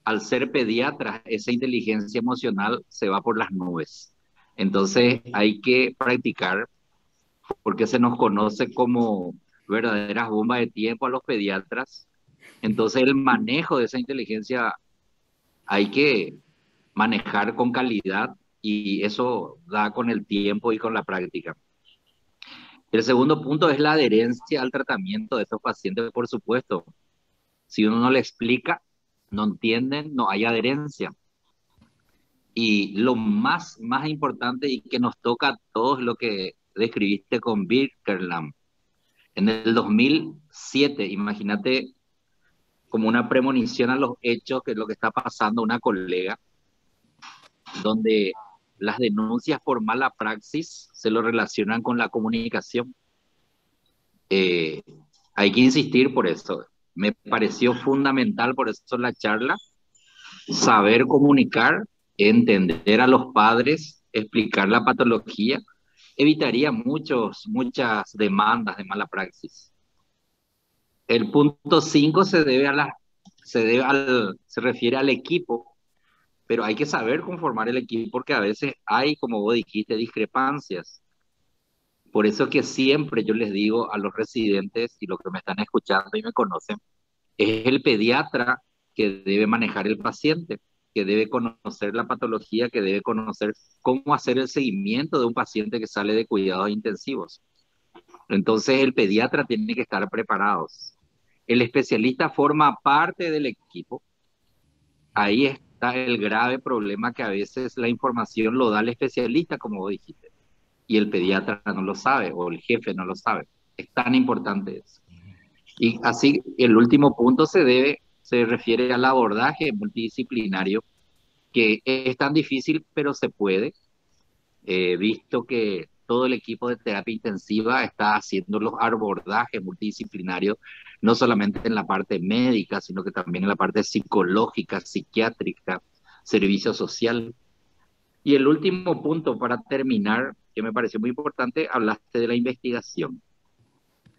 Speaker 4: al ser pediatra, esa inteligencia emocional se va por las nubes. Entonces hay que practicar porque se nos conoce como verdaderas bombas de tiempo a los pediatras. Entonces el manejo de esa inteligencia hay que manejar con calidad y eso da con el tiempo y con la práctica. El segundo punto es la adherencia al tratamiento de estos pacientes, por supuesto. Si uno no le explica, no entienden, no hay adherencia. Y lo más importante y que nos toca a todos lo que describiste con Birkerland. En el 2007, imagínate como una premonición a los hechos, que es lo que está pasando una colega, donde las denuncias por mala praxis se lo relacionan con la comunicación. Eh, Hay que insistir por eso. Me pareció fundamental por eso la charla, saber comunicar, entender a los padres, explicar la patología, evitaría muchas demandas de mala praxis. El punto 5 se refiere al equipo, pero hay que saber conformar el equipo porque a veces hay, como vos dijiste, discrepancias. Por eso que siempre yo les digo a los residentes y los que me están escuchando y me conocen, es el pediatra que debe manejar el paciente, que debe conocer la patología, que debe conocer cómo hacer el seguimiento de un paciente que sale de cuidados intensivos. Entonces el pediatra tiene que estar preparado. El especialista forma parte del equipo. Ahí está el grave problema que a veces la información lo da el especialista, como vos dijiste, y el pediatra no lo sabe o el jefe no lo sabe. Es tan importante eso. Y así, el último punto se refiere al abordaje multidisciplinario, que es tan difícil, pero se puede, visto que todo el equipo de terapia intensiva está haciendo los abordajes multidisciplinarios, no solamente en la parte médica, sino que también en la parte psicológica, psiquiátrica, servicio social. Y el último punto para terminar, que me pareció muy importante, hablaste de la investigación.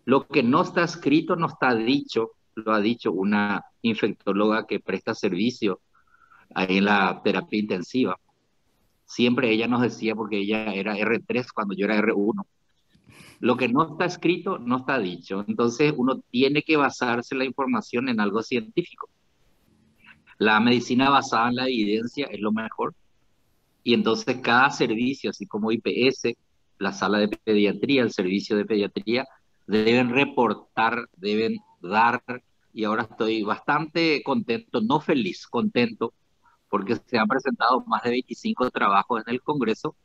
Speaker 4: Lo que no está escrito no está dicho, lo ha dicho una infectóloga que presta servicio ahí en la terapia intensiva. Siempre ella nos decía, porque ella era R3 cuando yo era R1, lo que no está escrito no está dicho. Entonces uno tiene que basarse la información en algo científico. La medicina basada en la evidencia es lo mejor. Y entonces cada servicio, así como IPS, la sala de pediatría, el servicio de pediatría, deben reportar, deben dar, y ahora estoy bastante contento, no feliz, contento, porque se han presentado más de 25 trabajos en el Congreso,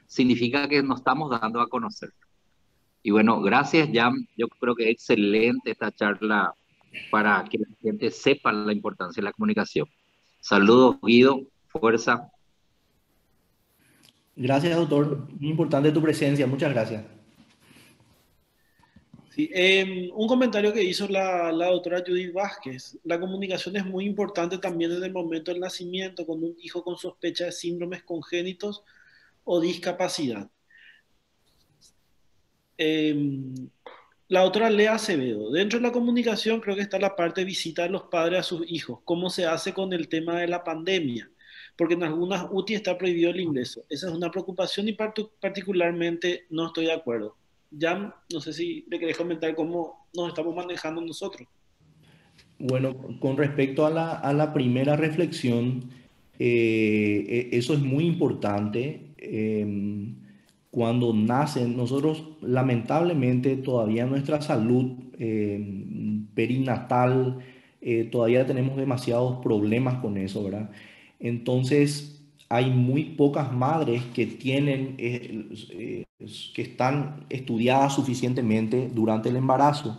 Speaker 4: significa que nos estamos dando a conocer. Y bueno, gracias, Jan. Yo creo que es excelente esta charla para que la gente sepa la importancia de la comunicación. Saludos, Guido, fuerza.
Speaker 2: Gracias, doctor. Muy importante tu presencia. Muchas gracias.
Speaker 1: Sí, un comentario que hizo la doctora Judith Vázquez. La comunicación es muy importante también en el momento del nacimiento, con un hijo con sospecha de síndromes congénitos o discapacidad. La doctora Lea Acevedo. Dentro de la comunicación creo que está la parte de visita de los padres a sus hijos. ¿Cómo se hace con el tema de la pandemia? Porque en algunas UTI está prohibido el ingreso. Esa es una preocupación y particularmente no estoy de acuerdo. Jan, no sé si le querés comentar cómo nos estamos manejando nosotros.
Speaker 2: Bueno, con respecto a la primera reflexión, eso es muy importante. Cuando nacen, nosotros lamentablemente todavía nuestra salud perinatal, todavía tenemos demasiados problemas con eso, ¿verdad? Entonces, hay muy pocas madres que tienen, que están estudiadas suficientemente durante el embarazo.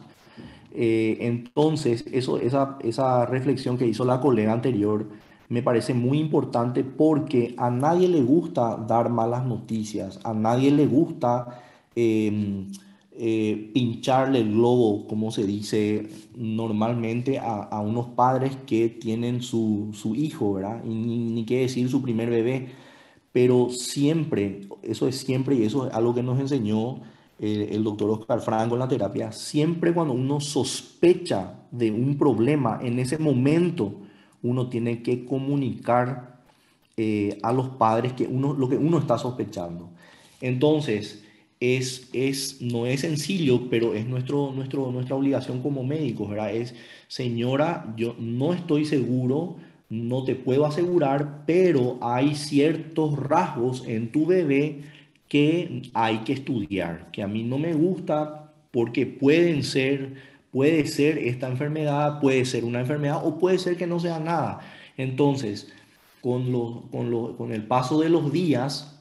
Speaker 2: Entonces, esa reflexión que hizo la colega anterior me parece muy importante porque a nadie le gusta dar malas noticias, a nadie le gusta eh, pincharle el globo, como se dice normalmente, a unos padres que tienen su hijo, ¿verdad? Y ni qué decir su primer bebé. Pero siempre, eso es siempre, y eso es algo que nos enseñó el doctor Oscar Franco en la terapia, siempre cuando uno sospecha de un problema, en ese momento uno tiene que comunicar a los padres lo que uno está sospechando. Entonces, no es sencillo, pero es nuestra obligación como médicos, ¿verdad? Es, señora, yo no estoy seguro, no te puedo asegurar, pero hay ciertos rasgos en tu bebé que hay que estudiar, que a mí no me gusta porque puede ser esta enfermedad, puede ser una enfermedad o puede ser que no sea nada. Entonces, con el paso de los días,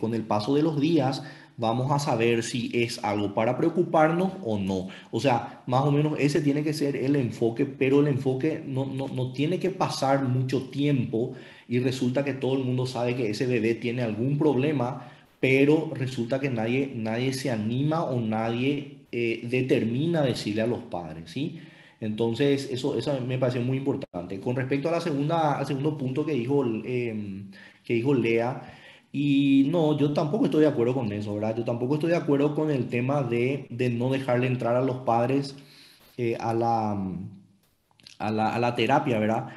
Speaker 2: con el paso de los días vamos a saber si es algo para preocuparnos o no. O sea, más o menos ese tiene que ser el enfoque, pero el enfoque no tiene que pasar mucho tiempo y resulta que todo el mundo sabe que ese bebé tiene algún problema, pero resulta que nadie se anima o nadie determina decirle a los padres, ¿sí? Entonces, eso me parece muy importante. Con respecto a al segundo punto que dijo Lea, y no, yo tampoco estoy de acuerdo con eso, ¿verdad? Yo tampoco estoy de acuerdo con el tema de no dejarle entrar a los padres a a la terapia, ¿verdad?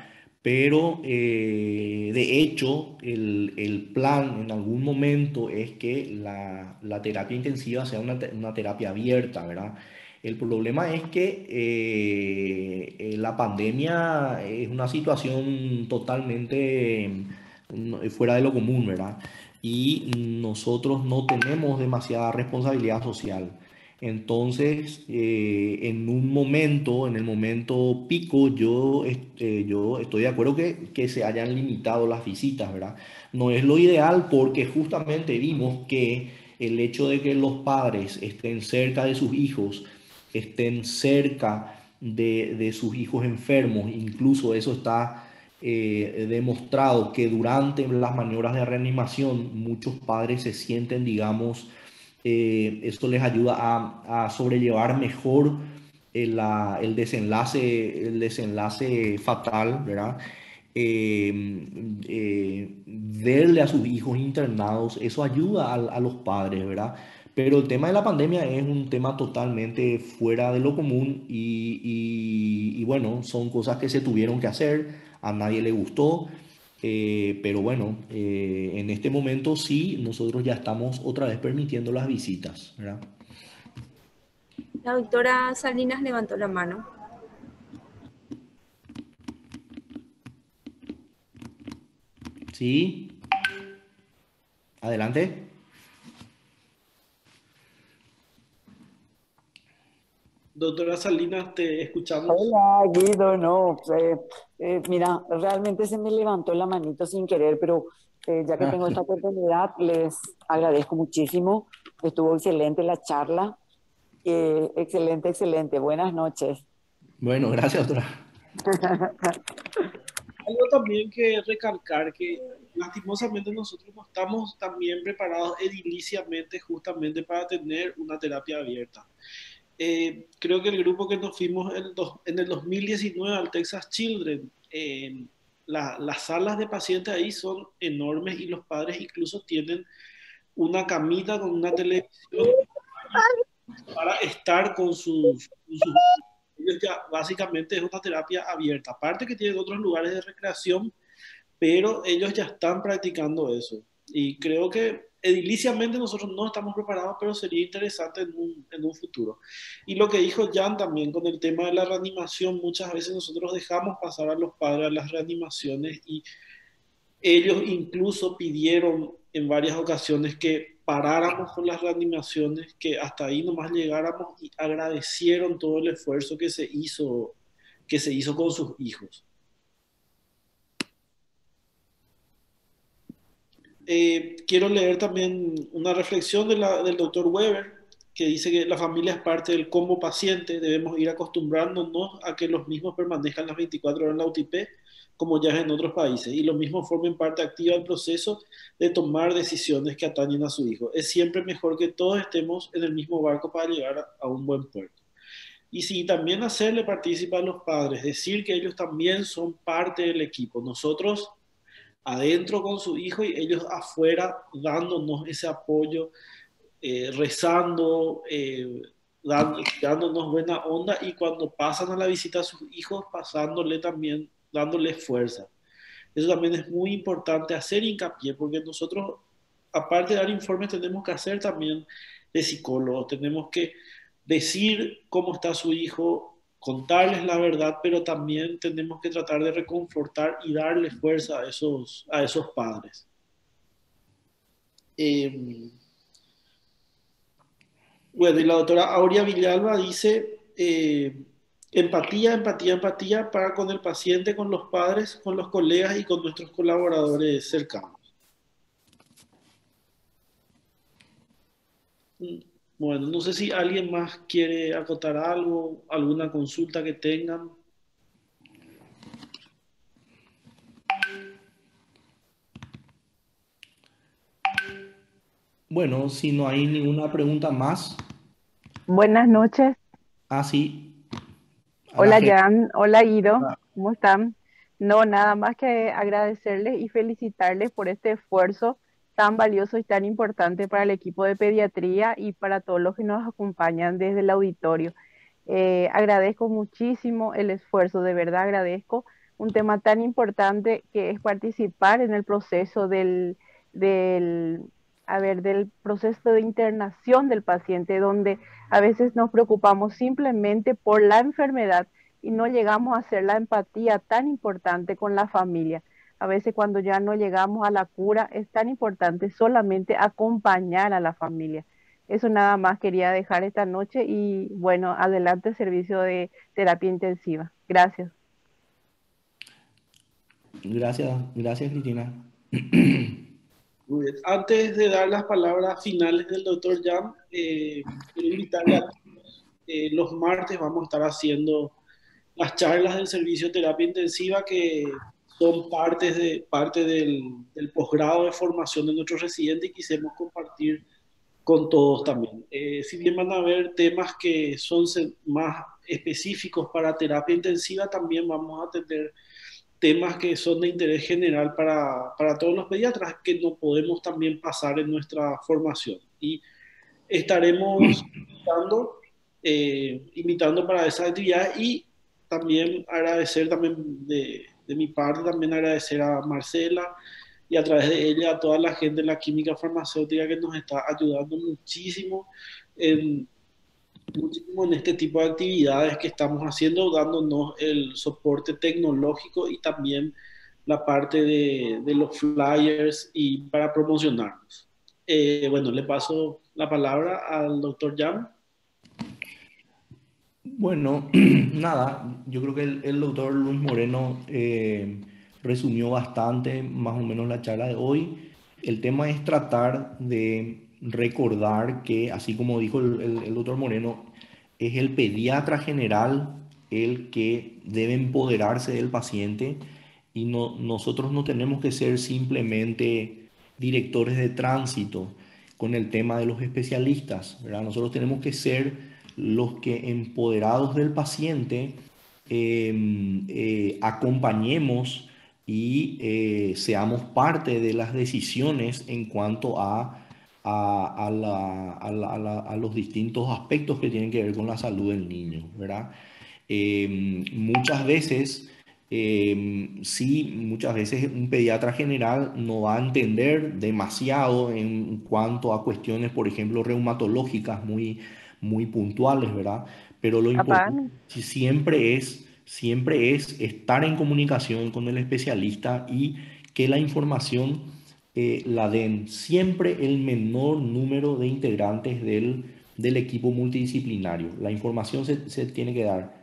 Speaker 2: Pero de hecho, el plan en algún momento es que la terapia intensiva sea una terapia abierta, ¿verdad? El problema es que la pandemia es una situación totalmente fuera de lo común, ¿verdad? Y nosotros no tenemos demasiada responsabilidad social. Entonces, en el momento pico, yo estoy de acuerdo que se hayan limitado las visitas, ¿verdad? No es lo ideal porque justamente vimos que el hecho de que los padres estén cerca de sus hijos, estén cerca de sus hijos enfermos, incluso eso está demostrado que durante las maniobras de reanimación muchos padres se sienten, digamos, esto les ayuda a sobrellevar mejor el desenlace fatal, ¿verdad? Verle a sus hijos internados, eso ayuda a los padres, ¿verdad? Pero el tema de la pandemia es un tema totalmente fuera de lo común y bueno, son cosas que se tuvieron que hacer, a nadie le gustó. Pero bueno, en este momento sí, nosotros ya estamos otra vez permitiendo las visitas, ¿verdad?
Speaker 3: La doctora Salinas levantó la mano.
Speaker 2: Sí, adelante.
Speaker 1: Doctora Salinas, te escuchamos.
Speaker 5: Hola, Guido, no, mira, realmente se me levantó la manito sin querer, pero ya que
Speaker 2: Ah,
Speaker 5: tengo esta oportunidad, les agradezco muchísimo. Estuvo excelente la charla. Excelente, excelente. Buenas noches.
Speaker 2: bueno, gracias, doctora.
Speaker 1: Algo también que recalcar que lastimosamente nosotros no estamos también preparados ediliciamente justamente para tener una terapia abierta. Creo que el grupo que nos fuimos en el 2019 al Texas Children, las salas de pacientes ahí son enormes y los padres incluso tienen una camita con una televisión para estar con sus ellos ya básicamente es una terapia abierta. Aparte que tienen otros lugares de recreación, pero ellos ya están practicando eso. Y creo que ediliciamente nosotros no estamos preparados, pero sería interesante en un futuro. Y lo que dijo Jan también con el tema de la reanimación, muchas veces nosotros dejamos pasar a los padres a las reanimaciones y ellos incluso pidieron en varias ocasiones que paráramos con las reanimaciones, que hasta ahí nomás llegáramos y agradecieron todo el esfuerzo que se hizo con sus hijos. Quiero leer también una reflexión del doctor Weber, que dice que la familia es parte del combo paciente, debemos ir acostumbrándonos a que los mismos permanezcan las 24 horas en la UTP, como ya es en otros países, y los mismos formen parte activa del proceso de tomar decisiones que atañen a su hijo. Es siempre mejor que todos estemos en el mismo barco para llegar a un buen puerto. Y sí, también hacerle partícipe a los padres, decir que ellos también son parte del equipo. Nosotros adentro con su hijo y ellos afuera dándonos ese apoyo, rezando, dándonos buena onda, y cuando pasan a la visita a sus hijos, pasándole también, dándole fuerza. Eso también es muy importante hacer hincapié, porque nosotros, aparte de dar informes, tenemos que hacer también de psicólogos, tenemos que decir cómo está su hijo, contarles la verdad, pero también tenemos que tratar de reconfortar y darle fuerza a esos padres. Bueno, y la doctora Aurea Villalba dice, empatía, empatía, empatía para con el paciente, con los padres, con los colegas y con nuestros colaboradores cercanos. Bueno, no sé si alguien más quiere acotar algo, alguna consulta que tengan.
Speaker 2: Bueno, si no hay ninguna pregunta más,
Speaker 6: Buenas noches.
Speaker 2: así a la
Speaker 6: Hola
Speaker 2: gente.
Speaker 6: Jan, hola Ido, ¿cómo están? No, nada más que agradecerles y felicitarles por este esfuerzo tan valioso y tan importante para el equipo de pediatría y para todos los que nos acompañan desde el auditorio. Agradezco muchísimo el esfuerzo, de verdad agradezco un tema tan importante que es participar en el proceso del proceso de internación del paciente, donde a veces nos preocupamos simplemente por la enfermedad y no llegamos a hacer la empatía tan importante con la familia. A veces cuando ya no llegamos a la cura es tan importante solamente acompañar a la familia. Eso nada más quería dejar esta noche y bueno, adelante el servicio de terapia intensiva. Gracias.
Speaker 2: Gracias Cristina.
Speaker 1: Muy bien. Antes de dar las palabras finales del doctor Jan, quiero invitarle a todos. Los martes vamos a estar haciendo las charlas del servicio de terapia intensiva, que son parte del posgrado de formación de nuestros residentes, y quisimos compartir con todos también. Si bien van a haber temas que son más específicos para terapia intensiva, también vamos a tener temas que son de interés general para todos los pediatras, que no podemos también pasar en nuestra formación. Y estaremos invitando para esas actividades, y también agradecer también de mi parte, también agradecer a Marcela y a través de ella a toda la gente de la química farmacéutica, que nos está ayudando muchísimo en este tipo de actividades que estamos haciendo, dándonos el soporte tecnológico y también la parte de los flyers y para promocionarnos. Bueno, le paso la palabra al doctor Jan.
Speaker 2: Bueno, nada, yo creo que el doctor Luis Moreno resumió bastante más o menos la charla de hoy. El tema es tratar de recordar que, así como dijo el doctor Moreno, es el pediatra general el que debe empoderarse del paciente, y nosotros no tenemos que ser simplemente directores de tránsito con el tema de los especialistas, ¿verdad? Nosotros tenemos que ser los que, empoderados del paciente, acompañemos y seamos parte de las decisiones en cuanto a los distintos aspectos que tienen que ver con la salud del niño, ¿verdad? Muchas veces, muchas veces un pediatra general no va a entender demasiado en cuanto a cuestiones, por ejemplo, reumatológicas muy puntuales, ¿verdad? Pero lo importante siempre es estar en comunicación con el especialista y que la información la den siempre el menor número de integrantes del equipo multidisciplinario. La información se tiene que dar.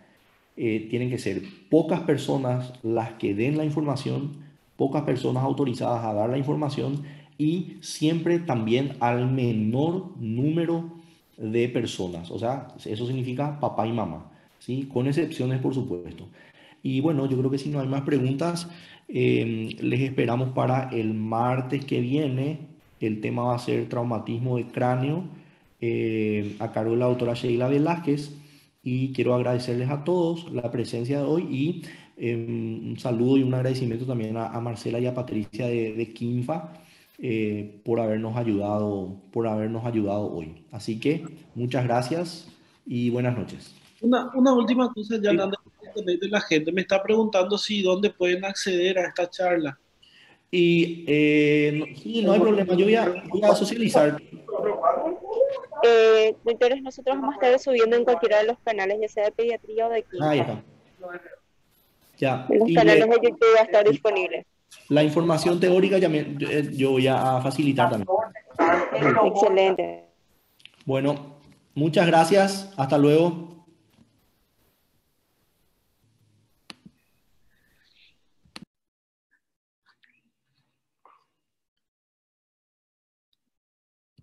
Speaker 2: Tienen que ser pocas personas las que den la información, pocas personas autorizadas a dar la información y siempre también al menor número de personas. O sea, eso significa papá y mamá, ¿sí? Con excepciones, por supuesto. Y bueno, yo creo que si no hay más preguntas, les esperamos para el martes que viene. El tema va a ser traumatismo de cráneo, a cargo de la doctora Sheila Velázquez. Y quiero agradecerles a todos la presencia de hoy y un saludo y un agradecimiento también a Marcela y a Patricia de Kinfa por habernos ayudado hoy. Así que muchas gracias y buenas noches.
Speaker 1: Una última cosa, ya hablando de la gente, me está preguntando si dónde pueden acceder a esta charla.
Speaker 2: Y sí, no hay problema, yo voy a socializar.
Speaker 3: Doctores, nosotros vamos a estar subiendo en cualquiera de los canales, ya sea de pediatría o de química.
Speaker 2: Ahí está. Ya.
Speaker 3: En los canales de YouTube va a estar disponible.
Speaker 2: La información teórica yo voy a facilitar también.
Speaker 3: Excelente.
Speaker 2: Bueno, muchas gracias. Hasta luego.